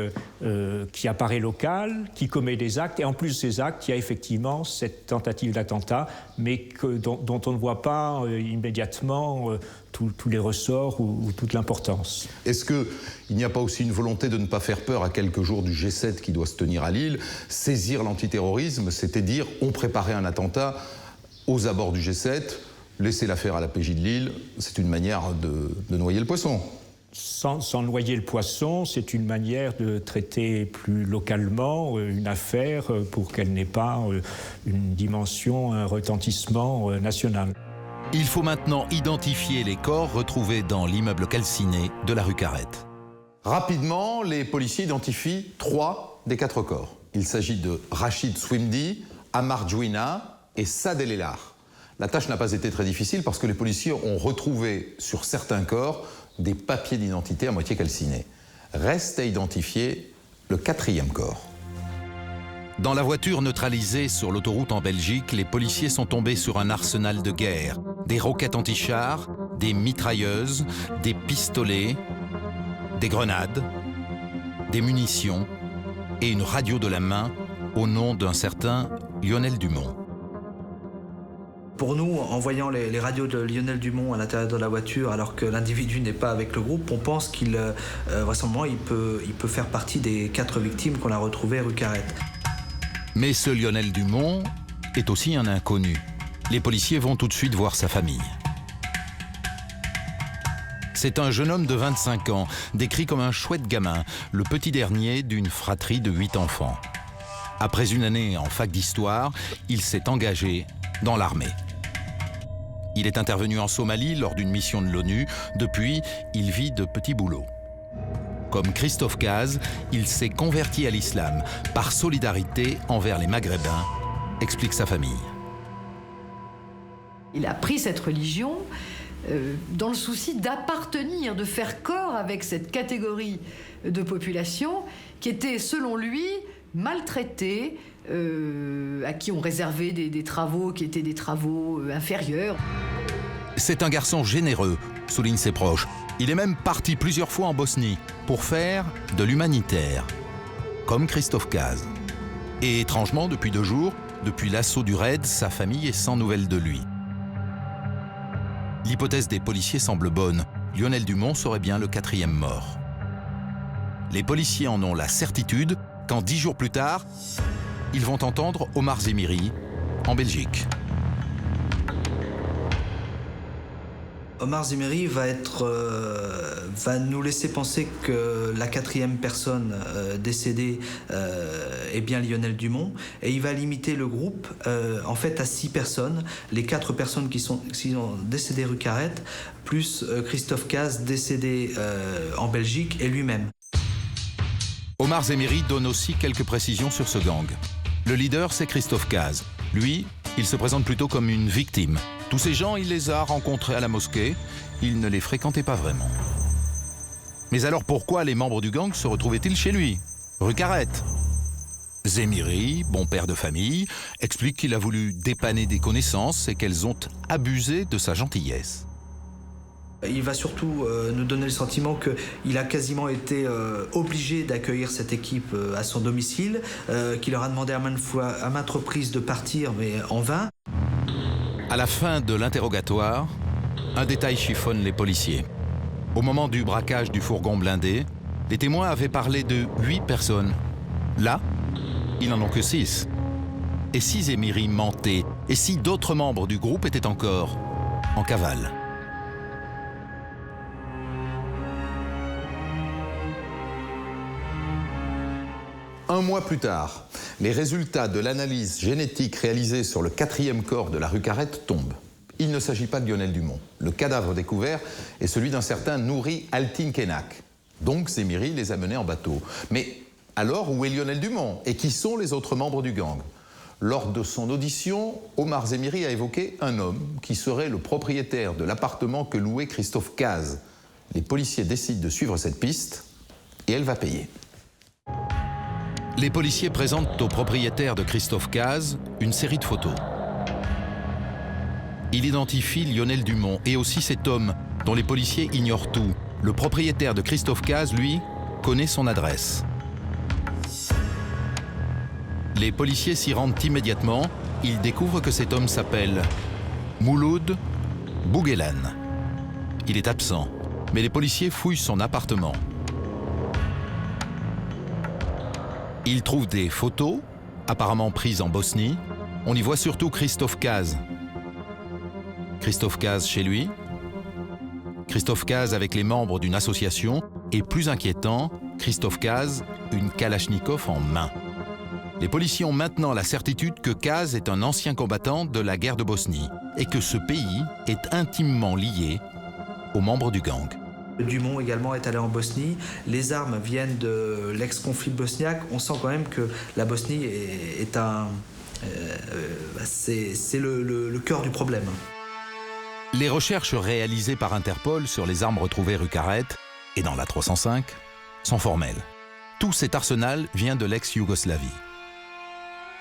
qui apparaît local, qui commet des actes. Et en plus de ces actes, il y a effectivement cette tentative d'attentat, mais dont on ne voit pas immédiatement tous les ressorts ou toute l'importance. Est-ce qu'il n'y a pas aussi une volonté de ne pas faire peur à quelques jours du G7 qui doit se tenir à Lille? Saisir l'antiterrorisme, c'était dire on préparait un attentat aux abords du G7, laisser l'affaire à la PJ de Lille, c'est une manière de noyer le poisson. Sans noyer le poisson, c'est une manière de traiter plus localement une affaire pour qu'elle n'ait pas une dimension, un retentissement national. Il faut maintenant identifier les corps retrouvés dans l'immeuble calciné de la rue Carrette. Rapidement, les policiers identifient 3 des 4 corps. Il s'agit de Rachid Swimdi, Amar Djouina et Saad El Elar. La tâche n'a pas été très difficile parce que les policiers ont retrouvé sur certains corps des papiers d'identité à moitié calcinés. Reste à identifier le 4e corps. Dans la voiture neutralisée sur l'autoroute en Belgique, les policiers sont tombés sur un arsenal de guerre. Des roquettes anti-chars, des mitrailleuses, des pistolets, des grenades, des munitions et une radio de la main au nom d'un certain Lionel Dumont. Pour nous, en voyant les radios de Lionel Dumont à l'intérieur de la voiture, alors que l'individu n'est pas avec le groupe, on pense qu'il, vraisemblablement, il peut faire partie des 4 victimes qu'on a retrouvées rue Carrette. Mais ce Lionel Dumont est aussi un inconnu. Les policiers vont tout de suite voir sa famille. C'est un jeune homme de 25 ans, décrit comme un chouette gamin, le petit dernier d'une fratrie de 8 enfants. Après une année en fac d'histoire, il s'est engagé dans l'armée. Il est intervenu en Somalie lors d'une mission de l'ONU. Depuis, il vit de petits boulots. Comme Christophe Caz, il s'est converti à l'islam par solidarité envers les Maghrébins, explique sa famille. Il a pris cette religion dans le souci d'appartenir, de faire corps avec cette catégorie de population qui était, selon lui, maltraitée, à qui on réservait des travaux qui étaient des travaux inférieurs. C'est un garçon généreux, soulignent ses proches. Il est même parti plusieurs fois en Bosnie pour faire de l'humanitaire, comme Christophe Caz. Et étrangement, depuis 2 jours, depuis l'assaut du raid, sa famille est sans nouvelles de lui. L'hypothèse des policiers semble bonne. Lionel Dumont serait bien le 4e mort. Les policiers en ont la certitude quand 10 jours plus tard, ils vont entendre Omar Zemiri en Belgique. Omar Zemiri va nous laisser penser que la 4e personne décédée est bien Lionel Dumont, et il va limiter le groupe en fait à 6 personnes, les 4 personnes qui sont décédées rue Carrette, plus Christophe Caz décédé en Belgique et lui-même. Omar Zemiri donne aussi quelques précisions sur ce gang. Le leader, c'est Christophe Caz. Lui, il se présente plutôt comme une victime. Tous ces gens, il les a rencontrés à la mosquée. Il ne les fréquentait pas vraiment. Mais alors pourquoi les membres du gang se retrouvaient-ils chez lui, rue Carrette? Zemiri, bon père de famille, explique qu'il a voulu dépanner des connaissances et qu'elles ont abusé de sa gentillesse. Il va surtout nous donner le sentiment qu'il a quasiment été obligé d'accueillir cette équipe à son domicile, qu'il leur a demandé à maintes reprises de partir, mais en vain. À la fin de l'interrogatoire, un détail chiffonne les policiers. Au moment du braquage du fourgon blindé, les témoins avaient parlé de 8 personnes. Là, ils n'en ont que 6. Et si Zemiri mentait? Et si d'autres membres du groupe étaient encore en cavale? Un mois plus tard, les résultats de l'analyse génétique réalisée sur le 4e corps de la rue Carrette tombent. Il ne s'agit pas de Lionel Dumont. Le cadavre découvert est celui d'un certain Nouri Altinkenak. Donc Zemiri les a menés en bateau. Mais alors, où est Lionel Dumont? Et qui sont les autres membres du gang? Lors de son audition, Omar Zemiri a évoqué un homme qui serait le propriétaire de l'appartement que louait Christophe Cazes. Les policiers décident de suivre cette piste et elle va payer. Les policiers présentent au propriétaire de Christophe Cazes une série de photos. Il identifie Lionel Dumont et aussi cet homme dont les policiers ignorent tout. Le propriétaire de Christophe Cazes, lui, connaît son adresse. Les policiers s'y rendent immédiatement. Ils découvrent que cet homme s'appelle Mouloud Bouguelane. Il est absent, mais les policiers fouillent son appartement. Ils trouvent des photos, apparemment prises en Bosnie. On y voit surtout Christophe Cazes. Christophe Cazes chez lui. Christophe Cazes avec les membres d'une association. Et plus inquiétant, Christophe Cazes, une Kalachnikov en main. Les policiers ont maintenant la certitude que Cazes est un ancien combattant de la guerre de Bosnie et que ce pays est intimement lié aux membres du gang. Dumont également est allé en Bosnie. Les armes viennent de l'ex-conflit bosniaque. On sent quand même que la Bosnie est c'est le cœur du problème. Les recherches réalisées par Interpol sur les armes retrouvées rue Carrette et dans la 305 sont formelles. Tout cet arsenal vient de l'ex-Yougoslavie.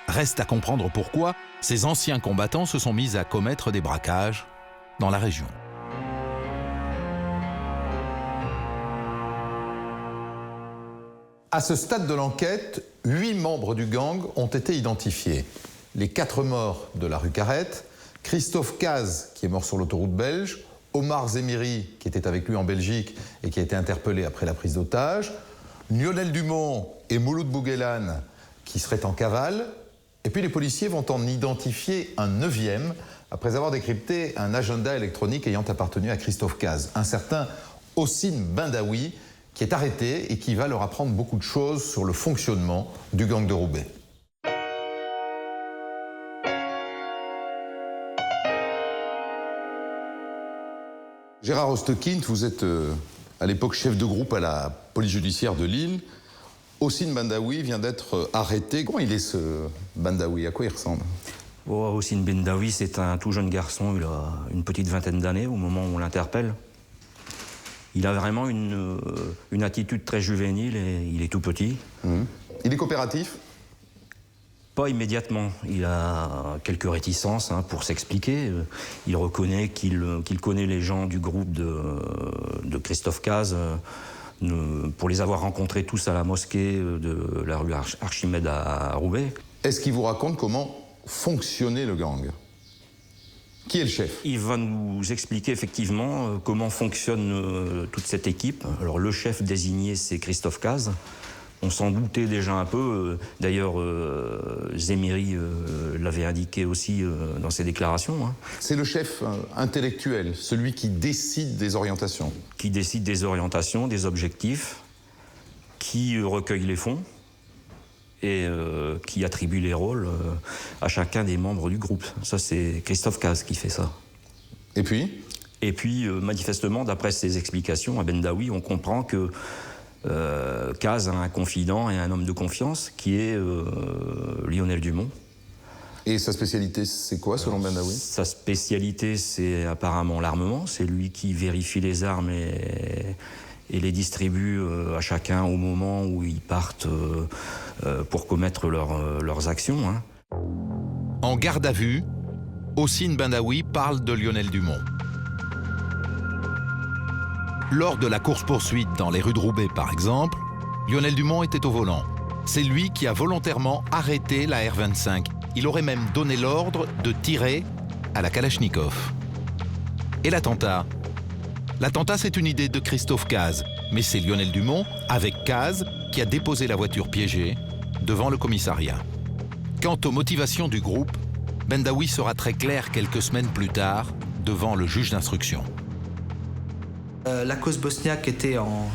Reste à comprendre pourquoi ces anciens combattants se sont mis à commettre des braquages dans la région. À ce stade de l'enquête, 8 membres du gang ont été identifiés. Les 4 morts de la rue Carrette, Christophe Cazes, qui est mort sur l'autoroute belge, Omar Zemiri, qui était avec lui en Belgique et qui a été interpellé après la prise d'otage, Lionel Dumont et Mouloud Bouguelane, qui seraient en cavale, et puis les policiers vont en identifier un 9e, après avoir décrypté un agenda électronique ayant appartenu à Christophe Cazes, un certain Hossein Bendaoui, qui est arrêté et qui va leur apprendre beaucoup de choses sur le fonctionnement du gang de Roubaix. Gérard Ostekind, vous êtes à l'époque chef de groupe à la police judiciaire de Lille. Hossein Bendaoui vient d'être arrêté. Comment il est ce Bendaoui? À quoi il ressemble? Hossein Bendaoui, c'est un tout jeune garçon, il a une petite vingtaine d'années au moment où on l'interpelle. Il a vraiment une attitude très juvénile et il est tout petit. Il est coopératif? Pas immédiatement. Il a quelques réticences pour s'expliquer. Il reconnaît qu'il connaît les gens du groupe de Christophe Cazes pour les avoir rencontrés tous à la mosquée de la rue Archimède à Roubaix. Est-ce qu'il vous raconte comment fonctionnait le gang? Qui est le chef? Il va nous expliquer effectivement comment fonctionne toute cette équipe. Alors le chef désigné, c'est Christophe Cazes. On s'en doutait déjà un peu. D'ailleurs, Zemiri l'avait indiqué aussi dans ses déclarations. C'est le chef intellectuel, celui qui décide des orientations. Qui décide des orientations, des objectifs, qui recueille les fonds et qui attribue les rôles à chacun des membres du groupe. Ça, c'est Christophe Cazes qui fait ça. Et puis? Et puis, manifestement, d'après ses explications à Bendaoui, on comprend que Cazes a un confident et un homme de confiance qui est Lionel Dumont. Et sa spécialité, c'est quoi selon Bendaoui? Sa spécialité, c'est apparemment l'armement. C'est lui qui vérifie les armes et les distribue à chacun au moment où ils partent pour commettre leurs actions. En garde à vue, Hossein Bendaoui parle de Lionel Dumont. Lors de la course-poursuite dans les rues de Roubaix, par exemple, Lionel Dumont était au volant. C'est lui qui a volontairement arrêté la R25. Il aurait même donné l'ordre de tirer à la Kalachnikov. Et l'attentat? L'attentat, c'est une idée de Christophe Cazes, mais c'est Lionel Dumont, avec Cazes, qui a déposé la voiture piégée devant le commissariat. Quant aux motivations du groupe, Bendaoui sera très clair quelques semaines plus tard devant le juge d'instruction. La cause bosniaque était en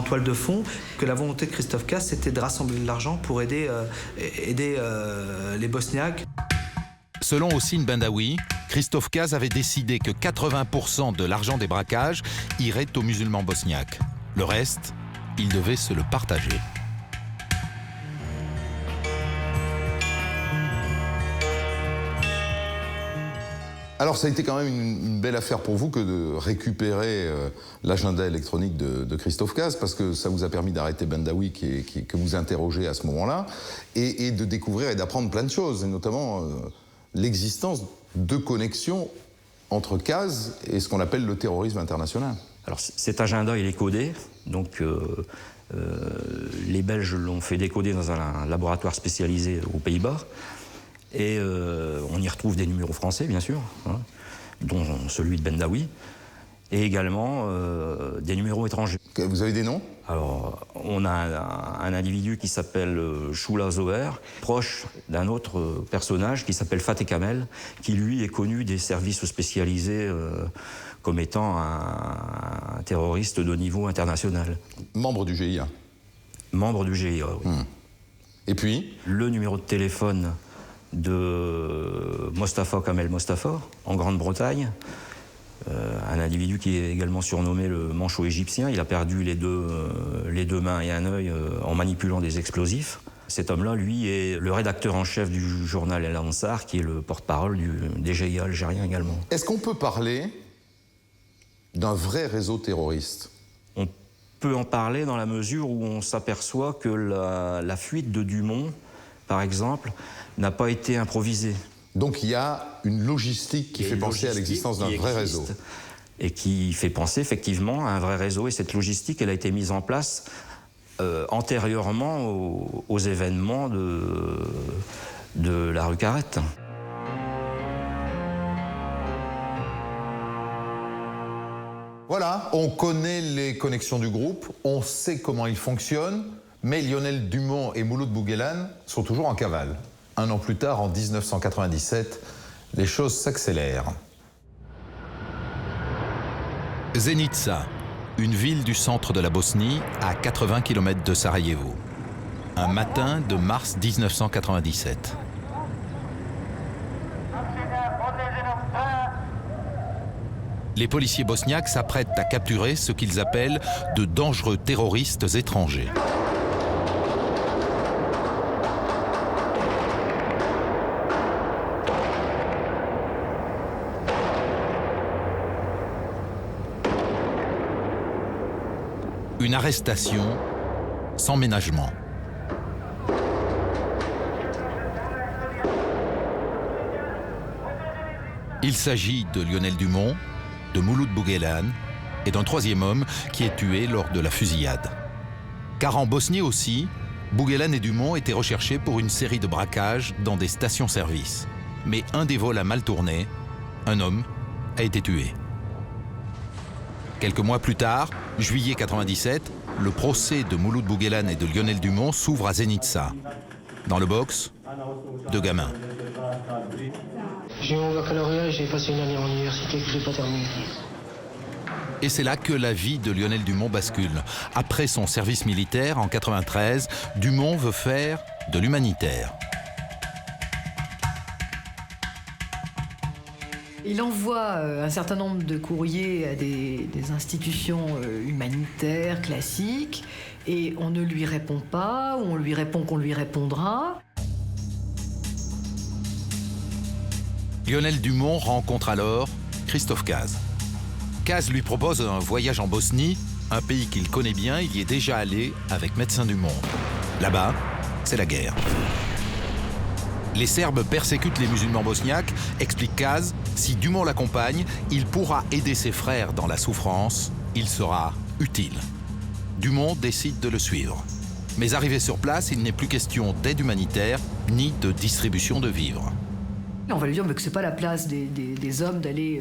toile de fond, que la volonté de Christophe Cazes, c'était de rassembler de l'argent pour aider les Bosniaques. Selon Hossein Bendaoui, Christophe Cazes avait décidé que 80% de l'argent des braquages irait aux musulmans bosniaques. Le reste, il devait se le partager. Alors ça a été quand même une belle affaire pour vous que de récupérer l'agenda électronique de Christophe Cazes, parce que ça vous a permis d'arrêter Bendaoui que vous interrogez à ce moment-là, et de découvrir et d'apprendre plein de choses, et notamment l'existence de connexions entre Cazes et ce qu'on appelle le terrorisme international. Alors cet agenda, il est codé, donc les Belges l'ont fait décoder dans un laboratoire spécialisé aux Pays-Bas. Et on y retrouve des numéros français, bien sûr, hein, dont celui de Bendaoui, et également des numéros étrangers. Vous avez des noms? Alors, on a un individu qui s'appelle Choula Zoher, proche d'un autre personnage qui s'appelle Fateh Kamel, qui lui est connu des services spécialisés comme étant un terroriste de niveau international. Membre du GIA? Membre du GIA, oui. Et puis? Le numéro de téléphone de Mostafa Kamel Mostafa, en Grande-Bretagne, un individu qui est également surnommé le manchot égyptien. Il a perdu les deux mains et un œil en manipulant des explosifs. Cet homme-là, lui, est le rédacteur en chef du journal El Ansar, qui est le porte-parole des GIA algériens également. Est-ce qu'on peut parler d'un vrai réseau terroriste? On peut en parler dans la mesure où on s'aperçoit que la fuite de Dumont, par exemple, n'a pas été improvisée. Donc il y a une logistique qui fait penser à l'existence d'un vrai réseau. Et qui fait penser effectivement à un vrai réseau. Et cette logistique, elle a été mise en place antérieurement aux événements de la rue Carrette. Voilà, on connaît les connexions du groupe, on sait comment ils fonctionnent, mais Lionel Dumont et Mouloud Bouguelane sont toujours en cavale. Un an plus tard, en 1997, les choses s'accélèrent. Zenica, une ville du centre de la Bosnie, à 80 km de Sarajevo. Un matin de mars 1997. Les policiers bosniaques s'apprêtent à capturer ce qu'ils appellent de dangereux terroristes étrangers. Une arrestation sans ménagement. Il s'agit de Lionel Dumont, de Mouloud Bouguelane et d'un troisième homme qui est tué lors de la fusillade. Car en Bosnie aussi, Bouguelane et Dumont étaient recherchés pour une série de braquages dans des stations-service. Mais un des vols a mal tourné, un homme a été tué. Quelques mois plus tard, juillet 97, le procès de Mouloud Bouguelane et de Lionel Dumont s'ouvre à Zenica. Dans le box, deux gamins. J'ai eu mon baccalauréat et j'ai passé une année en université que je n'ai pas terminée. Et c'est là que la vie de Lionel Dumont bascule. Après son service militaire en 93, Dumont veut faire de l'humanitaire. Il envoie un certain nombre de courriers à des institutions humanitaires classiques et on ne lui répond pas, ou on lui répond qu'on lui répondra. Lionel Dumont rencontre alors Christophe Cazes. Cazes lui propose un voyage en Bosnie, un pays qu'il connaît bien, il y est déjà allé avec Médecins du Monde. Là-bas, c'est la guerre. Les Serbes persécutent les musulmans bosniaques, explique Cazes. Si Dumont l'accompagne, il pourra aider ses frères dans la souffrance, il sera utile. Dumont décide de le suivre. Mais arrivé sur place, il n'est plus question d'aide humanitaire ni de distribution de vivres. On va lui dire que c'est pas la place des hommes d'aller...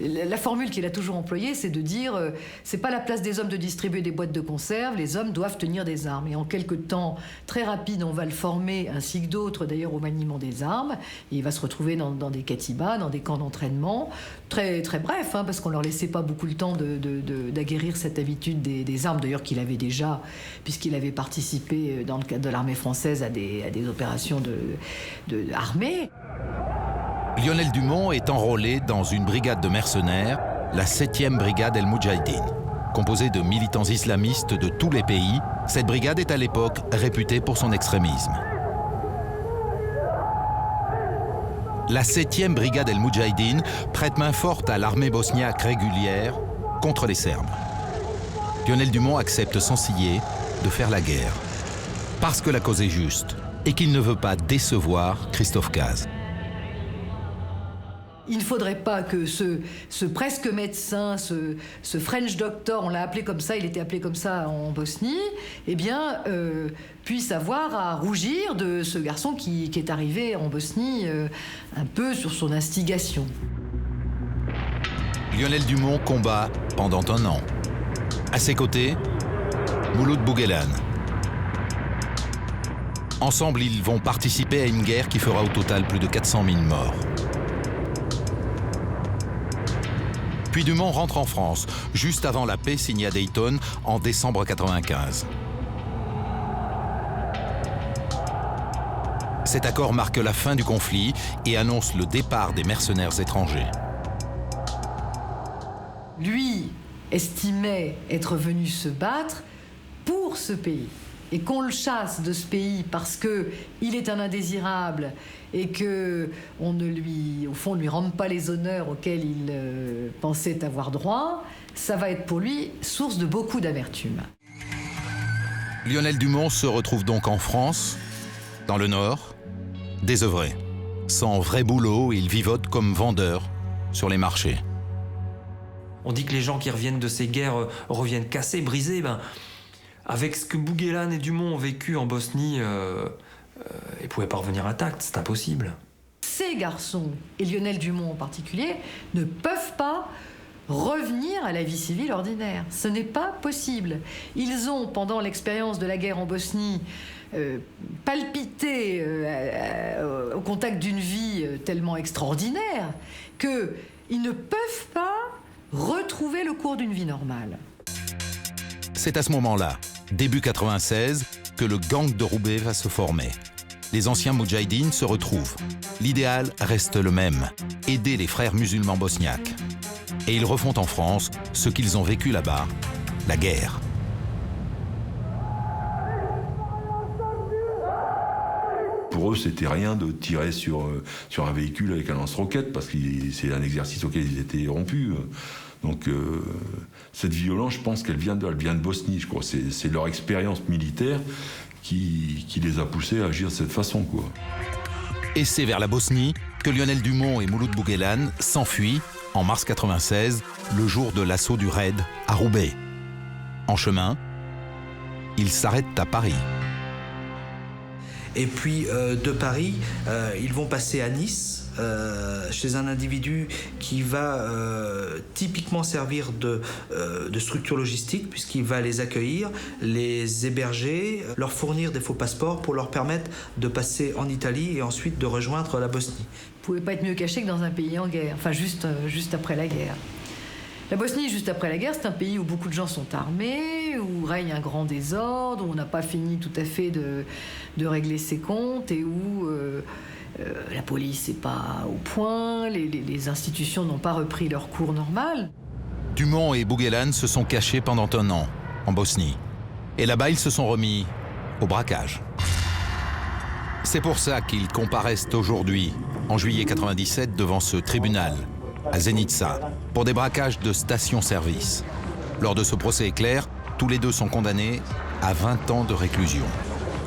la formule qu'il a toujours employée, c'est de dire c'est pas la place des hommes de distribuer des boîtes de conserve, les hommes doivent tenir des armes. Et en quelques temps très rapides, on va le former, ainsi que d'autres d'ailleurs, au maniement des armes. Et il va se retrouver dans des katibas, dans des camps d'entraînement, très, très bref, hein, parce qu'on leur laissait pas beaucoup le temps d'acquérir cette habitude des armes, d'ailleurs qu'il avait déjà, puisqu'il avait participé dans le cadre de l'armée française à des opérations armées. Lionel Dumont est enrôlé dans une brigade de mercenaires, la 7e brigade El Moudjahidine. Composée de militants islamistes de tous les pays, cette brigade est à l'époque réputée pour son extrémisme. la 7e brigade El Moudjahidine prête main forte à l'armée bosniaque régulière contre les Serbes. Lionel Dumont accepte sans ciller de faire la guerre, parce que la cause est juste et qu'il ne veut pas décevoir Christophe Cazes. Il ne faudrait pas que ce presque médecin, ce French doctor, on l'a appelé comme ça, il était appelé comme ça en Bosnie, eh bien, puisse avoir à rougir de ce garçon qui est arrivé en Bosnie un peu sur son instigation. Lionel Dumont combat pendant un an. À ses côtés, Mouloud Bouguelane. Ensemble, ils vont participer à une guerre qui fera au total plus de 400 000 morts. Puis Dumont rentre en France, juste avant la paix signée à Dayton en décembre 1995. Cet accord marque la fin du conflit et annonce le départ des mercenaires étrangers. Lui estimait être venu se battre pour ce pays. Et qu'on le chasse de ce pays parce qu'il est un indésirable et qu'on ne lui, au fond, ne lui rende pas les honneurs auxquels il pensait avoir droit, ça va être pour lui source de beaucoup d'amertume. Lionel Dumont se retrouve donc en France, dans le Nord, désœuvré. Sans vrai boulot, il vivote comme vendeur sur les marchés. On dit que les gens qui reviennent de ces guerres reviennent cassés, brisés. Avec ce que Bouguelane et Dumont ont vécu en Bosnie, ils ne pouvaient pas revenir intacts, c'est impossible. Ces garçons, et Lionel Dumont en particulier, ne peuvent pas revenir à la vie civile ordinaire. Ce n'est pas possible. Ils ont, pendant l'expérience de la guerre en Bosnie, palpité au contact d'une vie tellement extraordinaire qu'ils ne peuvent pas retrouver le cours d'une vie normale. C'est à ce moment-là, début 96, que le gang de Roubaix va se former. Les anciens Moudjahidines se retrouvent. L'idéal reste le même, aider les frères musulmans bosniaques. Et ils refont en France ce qu'ils ont vécu là-bas, la guerre. Pour eux, c'était rien de tirer sur un véhicule avec un lance-roquette, parce que c'est un exercice auquel ils étaient rompus. Donc cette violence, je pense qu'elle vient de Bosnie, je crois. C'est leur expérience militaire qui les a poussés à agir de cette façon, quoi. Et c'est vers la Bosnie que Lionel Dumont et Mouloud Bouguelane s'enfuient en mars 96, le jour de l'assaut du raid à Roubaix. En chemin, ils s'arrêtent à Paris. Et puis de Paris, ils vont passer à Nice, chez un individu qui va typiquement servir de structure logistique, puisqu'il va les accueillir, les héberger, leur fournir des faux passeports pour leur permettre de passer en Italie et ensuite de rejoindre la Bosnie. Vous ne pouvez pas être mieux caché que dans un pays en guerre, enfin juste après la guerre. La Bosnie, juste après la guerre, c'est un pays où beaucoup de gens sont armés, où règne un grand désordre, où on n'a pas fini tout à fait de régler ses comptes et où la police n'est pas au point, les institutions n'ont pas repris leur cours normal. Dumont et Bouguelane se sont cachés pendant un an, en Bosnie. Et là-bas, ils se sont remis au braquage. C'est pour ça qu'ils comparaissent aujourd'hui, en juillet 97, devant ce tribunal, à Zenica, pour des braquages de stations-service. Lors de ce procès éclair, tous les deux sont condamnés à 20 ans de réclusion,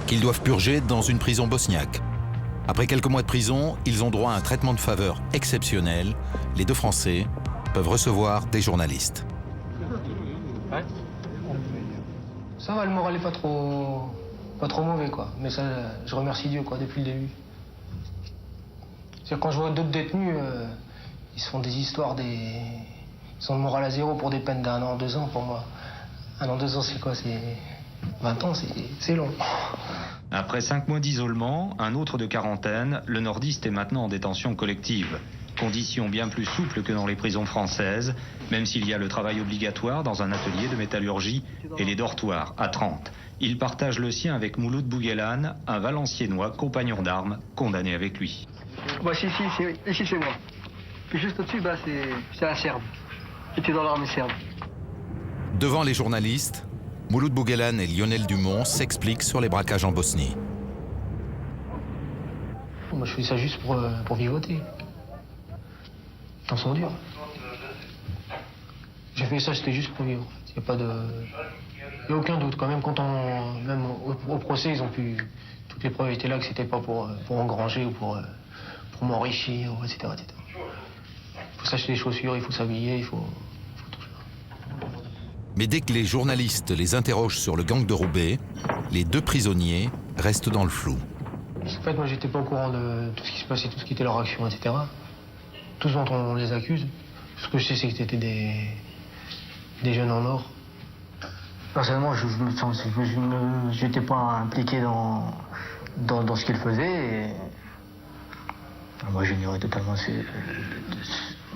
qu'ils doivent purger dans une prison bosniaque. Après quelques mois de prison, ils ont droit à un traitement de faveur exceptionnel. Les deux Français peuvent recevoir des journalistes. Ouais. Ça va, le moral est pas trop mauvais, quoi. Mais ça, je remercie Dieu, quoi, depuis le début. C'est-à-dire, quand je vois d'autres détenus, ils se font des histoires, ils ont le moral à zéro pour des peines d'1 an, 2 ans, pour moi. 1 an, 2 ans, c'est quoi? C'est 20 ans, c'est long. Après 5 mois d'isolement, un autre de quarantaine, le nordiste est maintenant en détention collective. Conditions bien plus souples que dans les prisons françaises, même s'il y a le travail obligatoire dans un atelier de métallurgie et les dortoirs à 30. Il partage le sien avec Mouloud Bouguelane, un Valenciennois compagnon d'armes, condamné avec lui. Ici c'est moi. Puis juste au-dessus, c'est un Serbe. J'étais dans l'armée serbe. Devant les journalistes, Mouloud Bouguelane et Lionel Dumont s'expliquent sur les braquages en Bosnie. Moi, je fais ça juste pour vivoter. temps sont durs. J'ai fait ça, c'était juste pour vivre. Il n'y a aucun doute. Quand même, même au procès, ils ont pu. Toutes les preuves étaient là que c'était pas pour engranger ou pour m'enrichir, etc., etc. Il faut s'acheter des chaussures, il faut s'habiller, il faut tout ça. Mais dès que les journalistes les interrogent sur le gang de Roubaix, les 2 prisonniers restent dans le flou. En fait, moi, j'étais pas au courant de tout ce qui se passait, tout ce qui était leur action, etc. Tout ce dont on les accuse. Ce que je sais, c'est que c'était des jeunes en or. Personnellement, je n'étais pas impliqué dans ce qu'ils faisaient. Et moi, j'ignorais totalement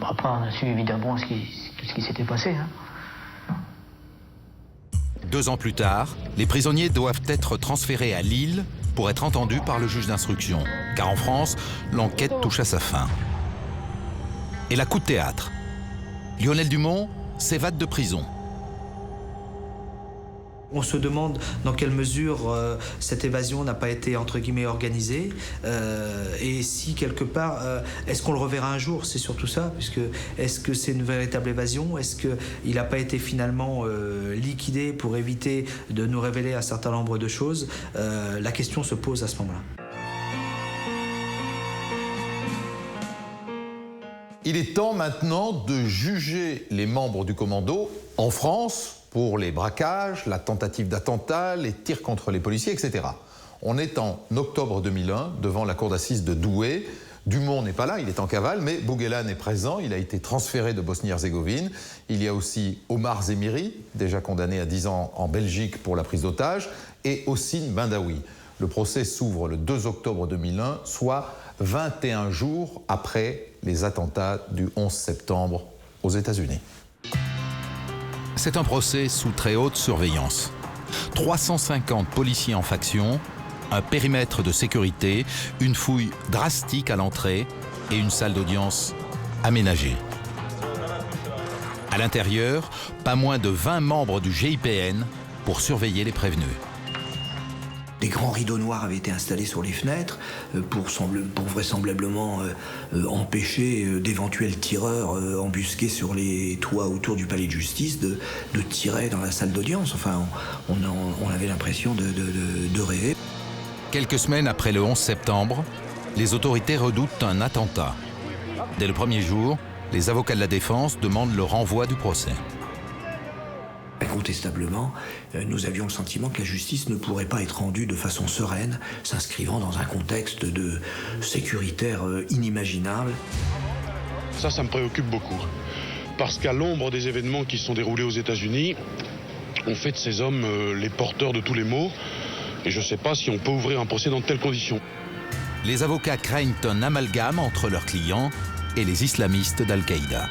Après, on a su évidemment tout ce qui s'était passé. Hein. 2 ans plus tard, les prisonniers doivent être transférés à Lille pour être entendus par le juge d'instruction. Car en France, l'enquête touche à sa fin. Et là, coup de théâtre. Lionel Dumont s'évade de prison. On se demande dans quelle mesure cette évasion n'a pas été entre guillemets organisée et si quelque part est-ce qu'on le reverra un jour, c'est surtout ça, puisque est-ce que c'est une véritable évasion, est-ce qu'il n'a pas été finalement liquidé pour éviter de nous révéler un certain nombre de choses, la question se pose à ce moment-là. Il est temps maintenant de juger les membres du commando en France pour les braquages, la tentative d'attentat, les tirs contre les policiers, etc. On est en octobre 2001 devant la cour d'assises de Douai. Dumont n'est pas là, il est en cavale, mais Bouguelane est présent, il a été transféré de Bosnie-Herzégovine. Il y a aussi Omar Zemiri, déjà condamné à 10 ans en Belgique pour la prise d'otage, et Hossein Bendaoui. Le procès s'ouvre le 2 octobre 2001, soit 21 jours après les attentats du 11 septembre aux États-Unis. C'est un procès sous très haute surveillance. 350 policiers en faction, un périmètre de sécurité, une fouille drastique à l'entrée et une salle d'audience aménagée. À l'intérieur, pas moins de 20 membres du GIPN pour surveiller les prévenus. Des grands rideaux noirs avaient été installés sur les fenêtres pour vraisemblablement empêcher d'éventuels tireurs embusqués sur les toits autour du palais de justice de tirer dans la salle d'audience. Enfin, on avait l'impression de rêver. Quelques semaines après le 11 septembre, les autorités redoutent un attentat. Dès le premier jour, les avocats de la défense demandent le renvoi du procès. Incontestablement, nous avions le sentiment que la justice ne pourrait pas être rendue de façon sereine, s'inscrivant dans un contexte sécuritaire inimaginable. Ça me préoccupe beaucoup. Parce qu'à l'ombre des événements qui se sont déroulés aux États-Unis, on fait de ces hommes les porteurs de tous les maux. Et je ne sais pas si on peut ouvrir un procès dans de telles conditions. Les avocats craignent un amalgame entre leurs clients et les islamistes d'Al-Qaïda.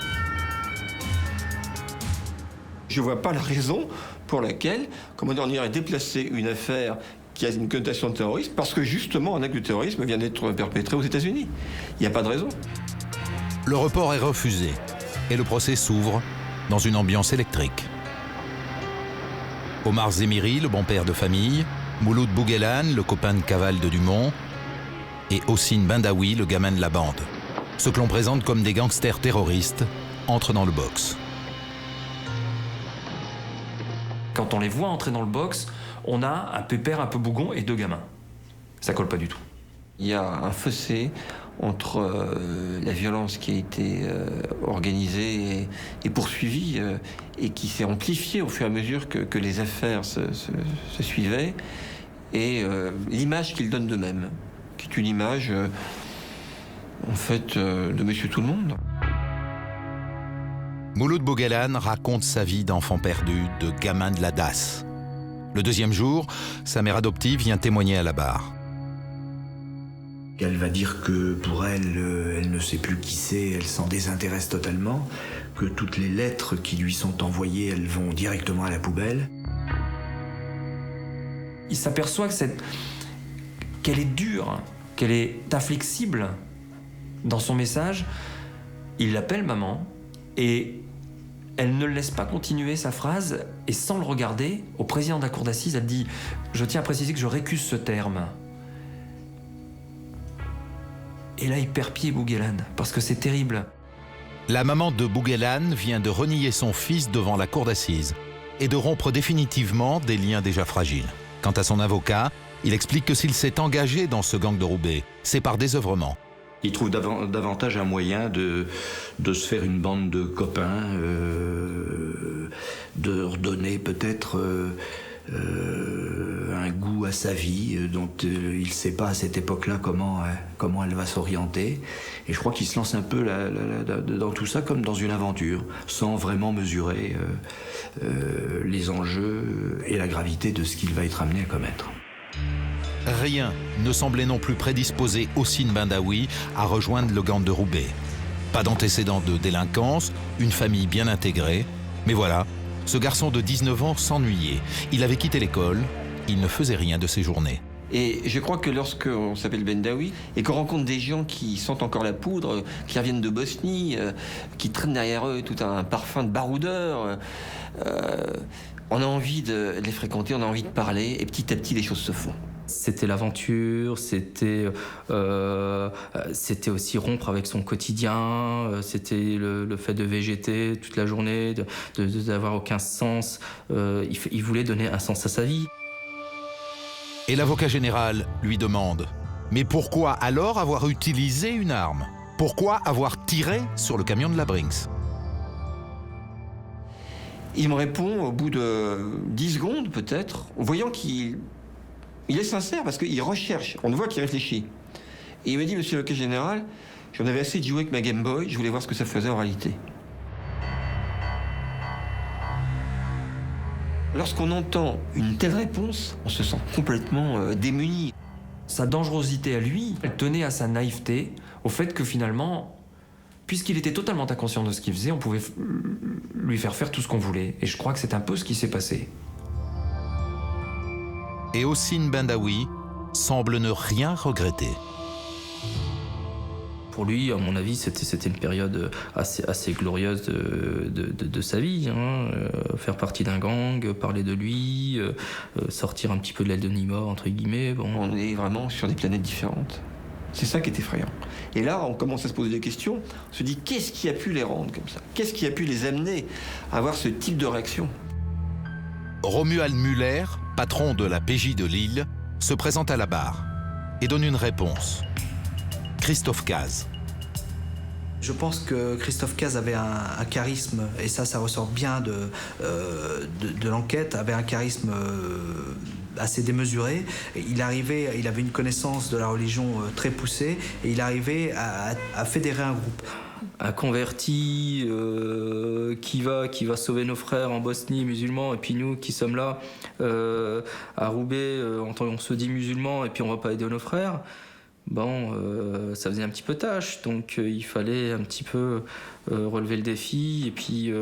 Je ne vois pas la raison pour laquelle, on irait déplacer une affaire qui a une connotation de terrorisme, parce que justement un acte de terrorisme vient d'être perpétré aux États-Unis. Il n'y a pas de raison. Le report est refusé et le procès s'ouvre dans une ambiance électrique. Omar Zemiri, le bon père de famille, Mouloud Bouguelane, le copain de cavale de Dumont, et Hossein Bendaoui, le gamin de la bande. Ceux que l'on présente comme des gangsters terroristes entrent dans le box. Quand on les voit entrer dans le box, on a un pépère un peu bougon et 2 gamins. Ça colle pas du tout. Il y a un fossé entre la violence qui a été organisée et poursuivie et qui s'est amplifiée au fur et à mesure que les affaires se suivaient et l'image qu'ils donnent d'eux-mêmes, qui est une image en fait de Monsieur Tout-le-Monde. Mouloud Bouguelane raconte sa vie d'enfant perdu, de gamin de la DAS. Le deuxième jour, sa mère adoptive vient témoigner à la barre. Elle va dire que pour elle, elle ne sait plus qui c'est, elle s'en désintéresse totalement, que toutes les lettres qui lui sont envoyées, elles vont directement à la poubelle. Il s'aperçoit qu'elle est dure, qu'elle est inflexible dans son message. Il l'appelle maman et elle ne le laisse pas continuer sa phrase et sans le regarder, au président de la cour d'assises, elle dit « Je tiens à préciser que je récuse ce terme ». Et là, il perd pied, Bouguelane, parce que c'est terrible. La maman de Bouguelane vient de renier son fils devant la cour d'assises et de rompre définitivement des liens déjà fragiles. Quant à son avocat, il explique que s'il s'est engagé dans ce gang de Roubaix, c'est par désœuvrement. Il trouve davantage un moyen de se faire une bande de copains, de redonner peut-être un goût à sa vie dont il ne sait pas à cette époque-là comment elle va s'orienter. Et je crois qu'il se lance un peu dans tout ça comme dans une aventure, sans vraiment mesurer les enjeux et la gravité de ce qu'il va être amené à commettre. Rien ne semblait non plus prédisposer Hossein Bendaoui à rejoindre le gang de Roubaix. Pas d'antécédents de délinquance, une famille bien intégrée, mais voilà, ce garçon de 19 ans s'ennuyait. Il avait quitté l'école, il ne faisait rien de ses journées. Et je crois que lorsqu'on s'appelle Bendaoui et qu'on rencontre des gens qui sentent encore la poudre, qui reviennent de Bosnie, qui traînent derrière eux tout un parfum de baroudeur, on a envie de les fréquenter, on a envie de parler, et petit à petit les choses se font. C'était l'aventure, c'était aussi rompre avec son quotidien, c'était le fait de végéter toute la journée, d'avoir aucun sens. Il voulait donner un sens à sa vie. Et l'avocat général lui demande « Mais pourquoi alors avoir utilisé une arme? Pourquoi avoir tiré sur le camion de la Brinks ?» Il me répond au bout de 10 secondes peut-être, en voyant qu'il est sincère parce qu'il recherche, on voit qu'il réfléchit. Et il me dit, monsieur l'avocat général, j'en avais assez de jouer avec ma Game Boy, je voulais voir ce que ça faisait en réalité. Lorsqu'on entend une telle réponse, on se sent complètement démuni. Sa dangerosité à lui, elle tenait à sa naïveté, au fait que finalement, puisqu'il était totalement inconscient de ce qu'il faisait, on pouvait lui faire tout ce qu'on voulait. Et je crois que c'est un peu ce qui s'est passé. Et Hossein Bendaoui semble ne rien regretter. Pour lui, à mon avis, c'était une période assez glorieuse de sa vie. Faire partie d'un gang, parler de lui, sortir un petit peu de l'anonymat, entre guillemets. Bon. On est vraiment sur des planètes différentes. C'est ça qui est effrayant. Et là, on commence à se poser des questions. On se dit, qu'est-ce qui a pu les rendre comme ça? Qu'est-ce qui a pu les amener à avoir ce type de réaction? Romuald Muller, patron de la PJ de Lille, se présente à la barre et donne une réponse. Christophe Cazes. Je pense que Christophe Cazes avait un charisme, et ça ressort bien de l'enquête, avait un charisme assez démesuré. Il avait une connaissance de la religion très poussée, et il arrivait à fédérer un groupe. Un converti qui va sauver nos frères en Bosnie musulmans, et puis nous qui sommes là à Roubaix, on se dit musulmans et puis on va pas aider nos frères. Bon, ça faisait un petit peu tâche, donc il fallait un petit peu relever le défi et puis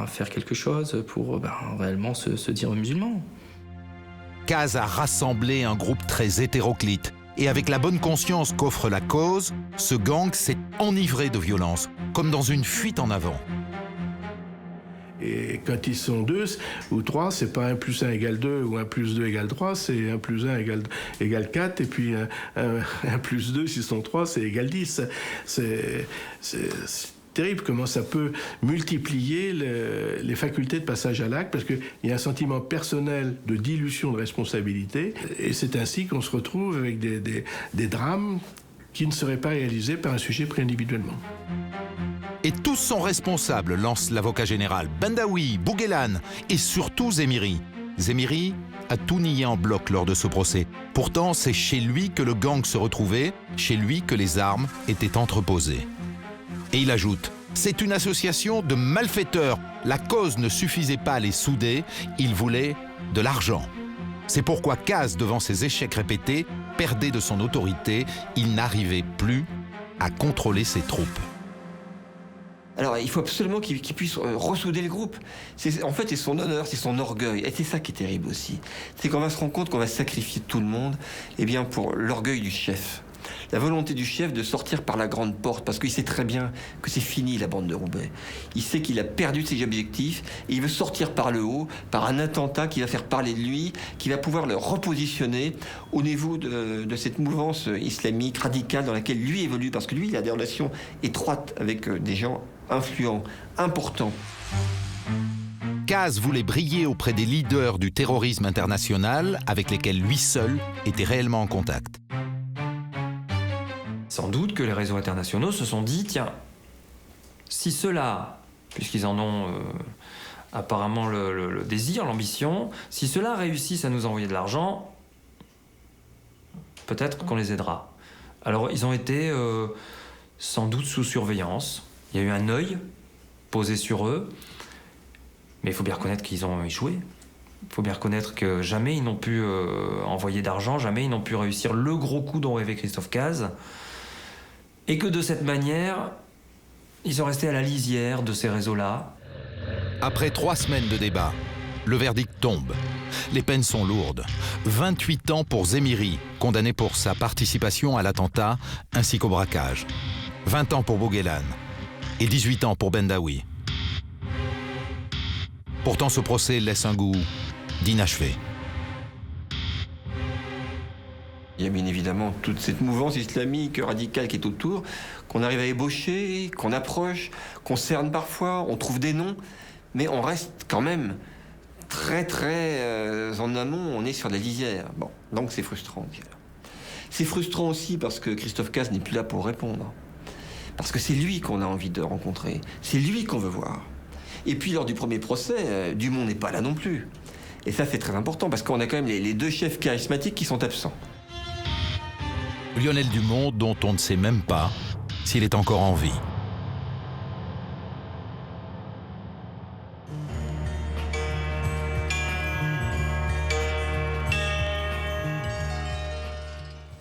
faire quelque chose pour réellement se dire musulman. Cazes a rassemblé un groupe très hétéroclite. Et avec la bonne conscience qu'offre la cause, ce gang s'est enivré de violence, comme dans une fuite en avant. Et quand ils sont 2 ou 3, c'est pas 1 + 1 = 2 ou 1 + 2 = 3, c'est 1 + 1 = 4, et puis 1 + 2, s'ils sont 3, c'est égal 10. C'est terrible comment ça peut multiplier les facultés de passage à l'acte, parce qu'il y a un sentiment personnel de dilution de responsabilité, et c'est ainsi qu'on se retrouve avec des drames qui ne seraient pas réalisés par un sujet pris individuellement. Et tous sont responsables, lance l'avocat général. Bendaoui, Bouguelane et surtout Zemiri. Zemiri a tout nié en bloc lors de ce procès. Pourtant, c'est chez lui que le gang se retrouvait, chez lui que les armes étaient entreposées. Et il ajoute, c'est une association de malfaiteurs. La cause ne suffisait pas à les souder, ils voulaient de l'argent. C'est pourquoi Cazes, devant ses échecs répétés, perdait de son autorité, il n'arrivait plus à contrôler ses troupes. Alors, il faut absolument qu'il puisse ressouder le groupe. En fait, c'est son honneur, c'est son orgueil. Et c'est ça qui est terrible aussi. C'est qu'on va se rendre compte qu'on va sacrifier tout le monde, pour l'orgueil du chef. la volonté du chef de sortir par la grande porte, parce qu'il sait très bien que c'est fini la bande de Roubaix. Il sait qu'il a perdu ses objectifs et il veut sortir par le haut, par un attentat qui va faire parler de lui, qui va pouvoir le repositionner au niveau de cette mouvance islamique radicale dans laquelle lui évolue, parce que lui, il a des relations étroites avec des gens influents, importants. Caz voulait briller auprès des leaders du terrorisme international avec lesquels lui seul était réellement en contact. Sans doute que les réseaux internationaux se sont dit, tiens, si ceux-là, puisqu'ils en ont apparemment le désir, l'ambition, si ceux-là réussissent à nous envoyer de l'argent, peut-être qu'on les aidera. Alors ils ont été sans doute sous surveillance. Il y a eu un œil posé sur eux. Mais il faut bien reconnaître qu'ils ont échoué. Il faut bien reconnaître que jamais ils n'ont pu envoyer d'argent, jamais ils n'ont pu réussir le gros coup dont rêvait Christophe Caz. Et que de cette manière, ils sont restés à la lisière de ces réseaux-là. Après 3 semaines de débat, le verdict tombe. Les peines sont lourdes. 28 ans pour Zemiri, condamné pour sa participation à l'attentat ainsi qu'au braquage. 20 ans pour Bouguelane et 18 ans pour Bendaoui. Pourtant, ce procès laisse un goût d'inachevé. Il y a bien évidemment toute cette mouvance islamique radicale qui est autour, qu'on arrive à ébaucher, qu'on approche, qu'on cerne parfois, on trouve des noms, mais on reste quand même très en amont, on est sur la lisière. Bon, donc c'est frustrant. C'est frustrant aussi parce que Christophe Caz n'est plus là pour répondre. Parce que c'est lui qu'on a envie de rencontrer, c'est lui qu'on veut voir. Et puis lors du premier procès, Dumont n'est pas là non plus. Et ça c'est très important parce qu'on a quand même les 2 chefs charismatiques qui sont absents. Lionel Dumont, dont on ne sait même pas s'il est encore en vie.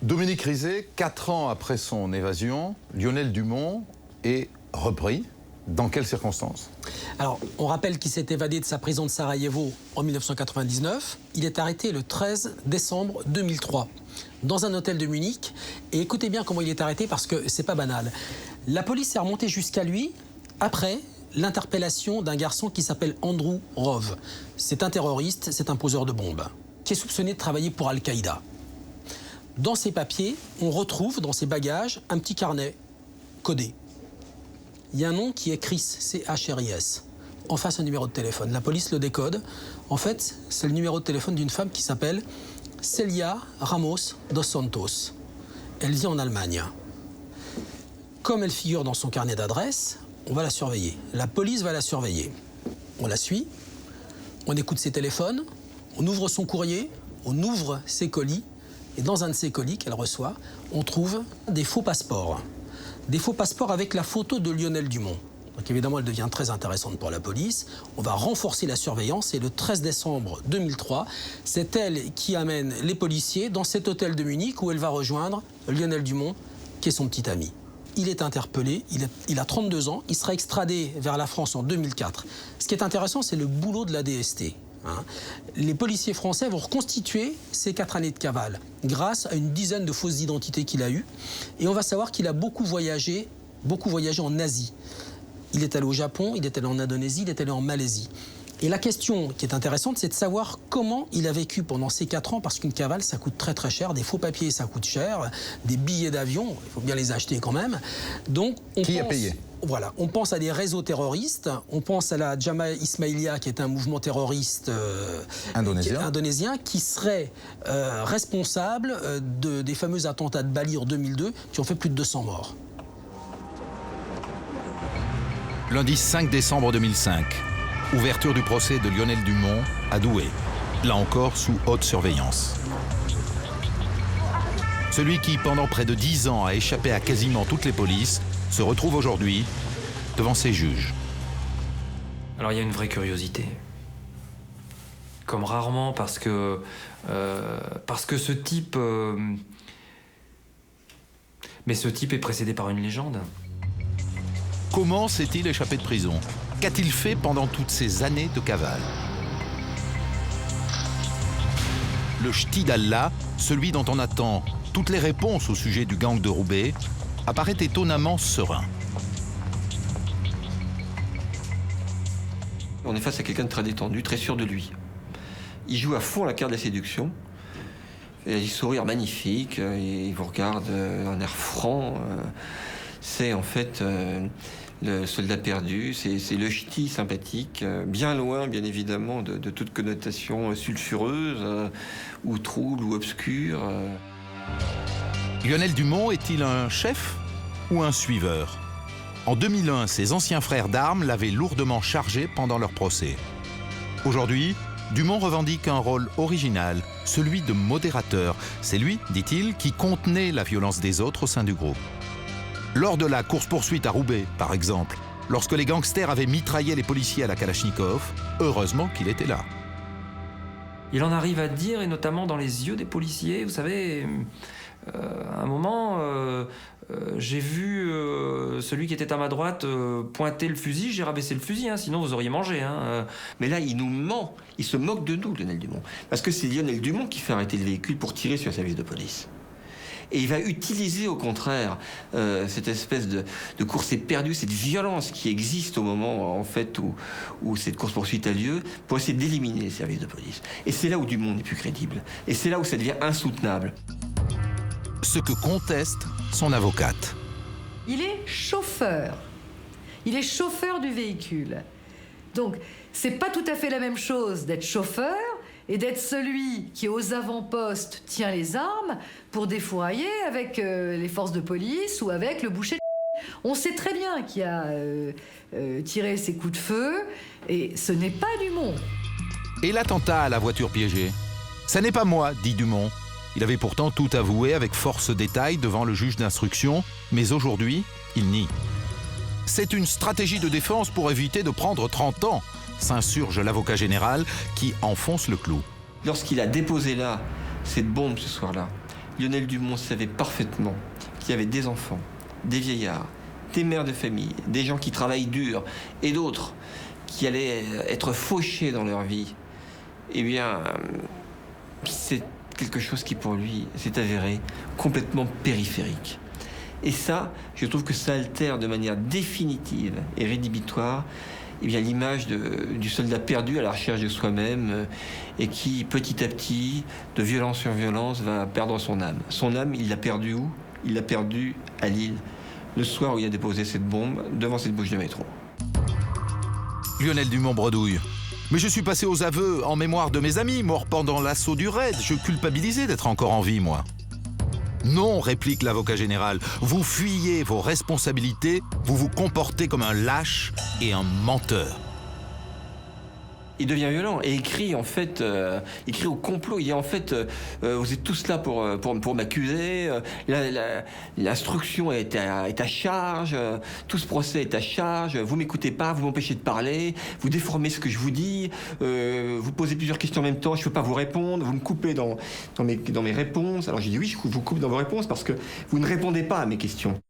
Dominique Rizet, 4 ans après son évasion, Lionel Dumont est repris. Dans quelles circonstances? Alors, on rappelle qu'il s'est évadé de sa prison de Sarajevo en 1999. Il est arrêté le 13 décembre 2003 dans un hôtel de Munich. Et écoutez bien comment il est arrêté parce que c'est pas banal. La police est remontée jusqu'à lui après l'interpellation d'un garçon qui s'appelle Andrew Rove. C'est un terroriste, c'est un poseur de bombes, qui est soupçonné de travailler pour Al-Qaïda. Dans ses papiers, on retrouve dans ses bagages un petit carnet codé. Il y a un nom qui est Chris, C-H-R-I-S. En face, un numéro de téléphone. La police le décode. En fait, c'est le numéro de téléphone d'une femme qui s'appelle Celia Ramos dos Santos. Elle vit en Allemagne. Comme elle figure dans son carnet d'adresse, on va la surveiller. La police va la surveiller. On la suit, on écoute ses téléphones, on ouvre son courrier, on ouvre ses colis, et dans un de ces colis qu'elle reçoit, on trouve des faux passeports. Des faux passeports avec la photo de Lionel Dumont. Donc évidemment, elle devient très intéressante pour la police. On va renforcer la surveillance et le 13 décembre 2003, c'est elle qui amène les policiers dans cet hôtel de Munich où elle va rejoindre Lionel Dumont, qui est son petit ami. Il est interpellé, il a 32 ans, il sera extradé vers la France en 2004. Ce qui est intéressant, c'est le boulot de la DST. Les policiers français vont reconstituer ces 4 années de cavale grâce à une dizaine de fausses identités qu'il a eues. Et on va savoir qu'il a beaucoup voyagé en Asie. Il est allé au Japon, il est allé en Indonésie, il est allé en Malaisie. Et la question qui est intéressante, c'est de savoir comment il a vécu pendant ces 4 ans, parce qu'une cavale, ça coûte très très cher, des faux papiers, ça coûte cher, des billets d'avion, il faut bien les acheter quand même. Donc, Qui a payé ? Voilà, on pense à des réseaux terroristes, on pense à la Jamaah Ismailia, qui est un mouvement terroriste indonésien qui serait responsable des fameux attentats de Bali en 2002, qui ont fait plus de 200 morts. Lundi 5 décembre 2005, ouverture du procès de Lionel Dumont à Douai, là encore sous haute surveillance. Celui qui, pendant près de 10 ans, a échappé à quasiment toutes les polices, se retrouve aujourd'hui devant ses juges. Alors il y a une vraie curiosité. Comme rarement, parce que ce type... Mais ce type est précédé par une légende. Comment s'est-il échappé de prison? Qu'a-t-il fait pendant toutes ces années de cavale? Le ch'ti d'Allah, celui dont on attend toutes les réponses au sujet du gang de Roubaix, apparaît étonnamment serein. On est face à quelqu'un de très détendu, très sûr de lui. Il joue à fond la carte de la séduction. Il a des sourires magnifiques, il vous regarde d'un air franc. C'est en fait le soldat perdu, c'est le ch'ti sympathique, bien loin, bien évidemment, de toute connotation sulfureuse, ou trouble, ou obscure. Lionel Dumont est-il un chef ou un suiveur? En 2001, ses anciens frères d'armes l'avaient lourdement chargé pendant leur procès. Aujourd'hui, Dumont revendique un rôle original, celui de modérateur. C'est lui, dit-il, qui contenait la violence des autres au sein du groupe. Lors de la course-poursuite à Roubaix, par exemple, lorsque les gangsters avaient mitraillé les policiers à la Kalachnikov, heureusement qu'il était là. Il en arrive à dire, et notamment dans les yeux des policiers, vous savez, à un moment, j'ai vu celui qui était à ma droite pointer le fusil, j'ai rabaissé le fusil, sinon vous auriez mangé. Mais là, il nous ment, il se moque de nous, Lionel Dumont. Parce que c'est Lionel Dumont qui fait arrêter le véhicule pour tirer sur un service de police. Et il va utiliser au contraire cette espèce de course éperdue, cette violence qui existe au moment en fait où cette course-poursuite a lieu, pour essayer d'éliminer les services de police. Et c'est là où Dumont n'est plus crédible. Et c'est là où ça devient insoutenable. Ce que conteste son avocate. Il est chauffeur. Il est chauffeur du véhicule. Donc, c'est pas tout à fait la même chose d'être chauffeur et d'être celui qui, aux avant-postes, tient les armes pour défourailler avec les forces de police ou avec le boucher. On sait très bien qui a tiré ses coups de feu, et ce n'est pas Dumont. Et l'attentat à la voiture piégée? Ça n'est pas moi, dit Dumont. Il avait pourtant tout avoué avec force détail devant le juge d'instruction, mais aujourd'hui, il nie. C'est une stratégie de défense pour éviter de prendre 30 ans, s'insurge l'avocat général qui enfonce le clou. Lorsqu'il a déposé là cette bombe ce soir-là, Lionel Dumont savait parfaitement qu'il y avait des enfants, des vieillards, des mères de famille, des gens qui travaillent dur et d'autres qui allaient être fauchés dans leur vie. Eh bien, c'est quelque chose qui pour lui s'est avéré complètement périphérique. Et ça, je trouve que ça altère de manière définitive et rédhibitoire l'image du soldat perdu à la recherche de soi-même et qui, petit à petit, de violence sur violence, va perdre son âme. Son âme, il l'a perdue où? Il l'a perdue à Lille, le soir où il a déposé cette bombe devant cette bouche de métro. Lionel Dumont bredouille. Mais je suis passé aux aveux en mémoire de mes amis morts pendant l'assaut du raid. Je culpabilisais d'être encore en vie, moi. Non, réplique l'avocat général, vous fuyez vos responsabilités, vous vous comportez comme un lâche et un menteur. Il devient violent et écrit en fait, il crie au complot. Il dit en fait, vous êtes tous là pour m'accuser. L'instruction est à charge. Tout ce procès est à charge. Vous m'écoutez pas, vous m'empêchez de parler, vous déformez ce que je vous dis. Vous posez plusieurs questions en même temps. Je peux pas vous répondre. Vous me coupez dans mes réponses. Alors j'ai dit oui, je vous coupe dans vos réponses parce que vous ne répondez pas à mes questions.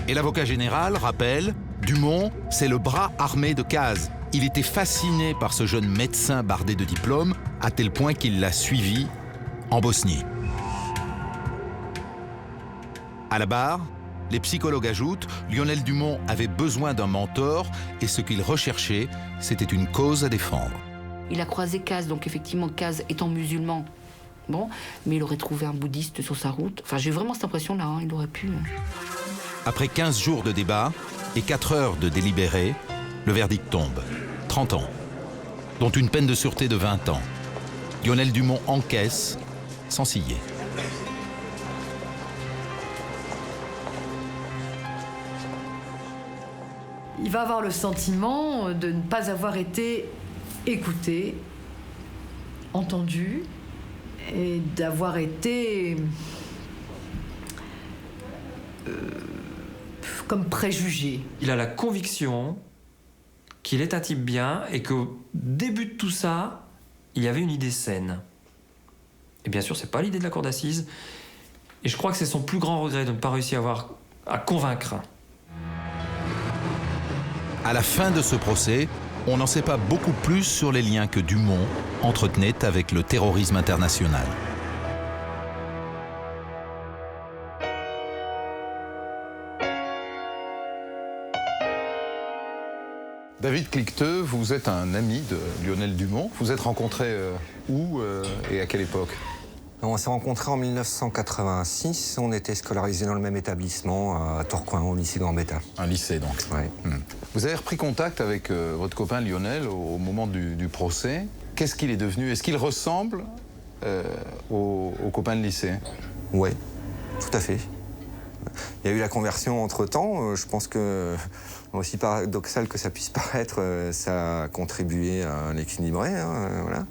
Et l'avocat général rappelle, Dumont, c'est le bras armé de Caz. Il était fasciné par ce jeune médecin bardé de diplômes, à tel point qu'il l'a suivi en Bosnie. À la barre, les psychologues ajoutent, Lionel Dumont avait besoin d'un mentor et ce qu'il recherchait, c'était une cause à défendre. Il a croisé Caz, donc effectivement Caz étant musulman, bon, mais il aurait trouvé un bouddhiste sur sa route. Enfin, j'ai vraiment cette impression-là, il aurait pu. Après 15 jours de débat et 4 heures de délibéré, le verdict tombe. 30 ans, dont une peine de sûreté de 20 ans. Lionel Dumont encaisse sans ciller. Il va avoir le sentiment de ne pas avoir été écouté, entendu, et d'avoir été comme préjugé. Il a la conviction qu'il est un type bien et qu'au début de tout ça, il y avait une idée saine. Et bien sûr, c'est pas l'idée de la cour d'assises. Et je crois que c'est son plus grand regret de ne pas réussir à convaincre. À la fin de ce procès, on n'en sait pas beaucoup plus sur les liens que Dumont entretenait avec le terrorisme international. David Cliqueteux, vous êtes un ami de Lionel Dumont. Vous êtes rencontrés où et à quelle époque? On s'est rencontrés en 1986. On était scolarisés dans le même établissement à Tourcoing, au lycée Gambetta. Un lycée, donc. Oui. Vous avez repris contact avec votre copain Lionel au moment du procès. Qu'est-ce qu'il est devenu? Est-ce qu'il ressemble au copain de lycée? Oui, tout à fait. Il y a eu la conversion entre-temps. Je pense que, aussi paradoxal que ça puisse paraître, ça a contribué à l'équilibrer. Voilà.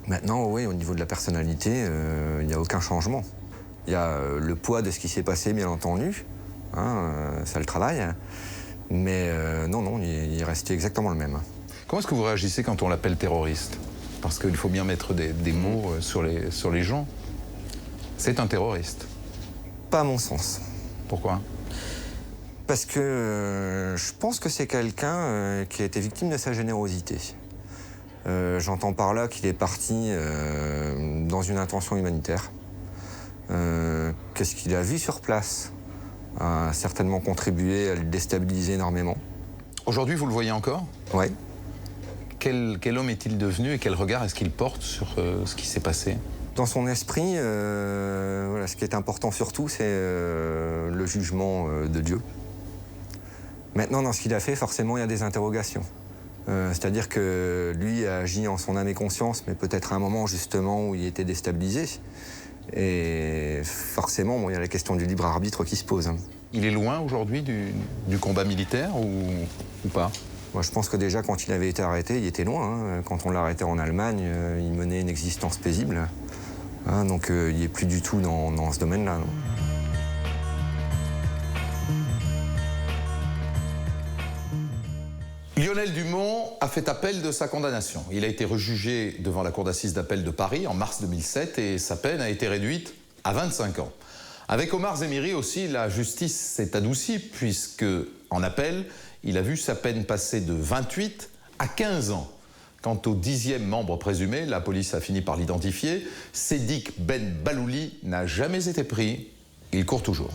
Maintenant, oui, au niveau de la personnalité, il n'y a aucun changement. Il y a le poids de ce qui s'est passé, bien entendu. Ça le travaille. Mais non, il est resté exactement le même. Comment est-ce que vous réagissez quand on l'appelle terroriste? Parce qu'il faut bien mettre des mots sur les gens. C'est un terroriste. Pas à mon sens. Pourquoi? Parce que je pense que c'est quelqu'un qui a été victime de sa générosité. J'entends par là qu'il est parti dans une intention humanitaire. Qu'est-ce qu'il a vu sur place a certainement contribué à le déstabiliser énormément. Aujourd'hui, vous le voyez encore? Oui. Quel homme est-il devenu et quel regard est-ce qu'il porte sur ce qui s'est passé? Dans son esprit, voilà, ce qui est important surtout, c'est le jugement de Dieu. Maintenant, dans ce qu'il a fait, forcément, il y a des interrogations. C'est-à-dire que lui a agi en son âme et conscience, mais peut-être à un moment, justement, où il était déstabilisé. Et forcément, il y a la question du libre arbitre qui se pose. Il est loin aujourd'hui du combat militaire ou pas? Moi, je pense que déjà, quand il avait été arrêté, il était loin. Quand on l'a arrêté en Allemagne, il menait une existence paisible. Donc, il n'est plus du tout dans ce domaine-là. Lionel Dumont a fait appel de sa condamnation. Il a été rejugé devant la cour d'assises d'appel de Paris en mars 2007 et sa peine a été réduite à 25 ans. Avec Omar Zemiri aussi, la justice s'est adoucie puisque, en appel, il a vu sa peine passer de 28 à 15 ans. Quant au 10e membre présumé, la police a fini par l'identifier. Sédic Ben Balouli n'a jamais été pris. Il court toujours.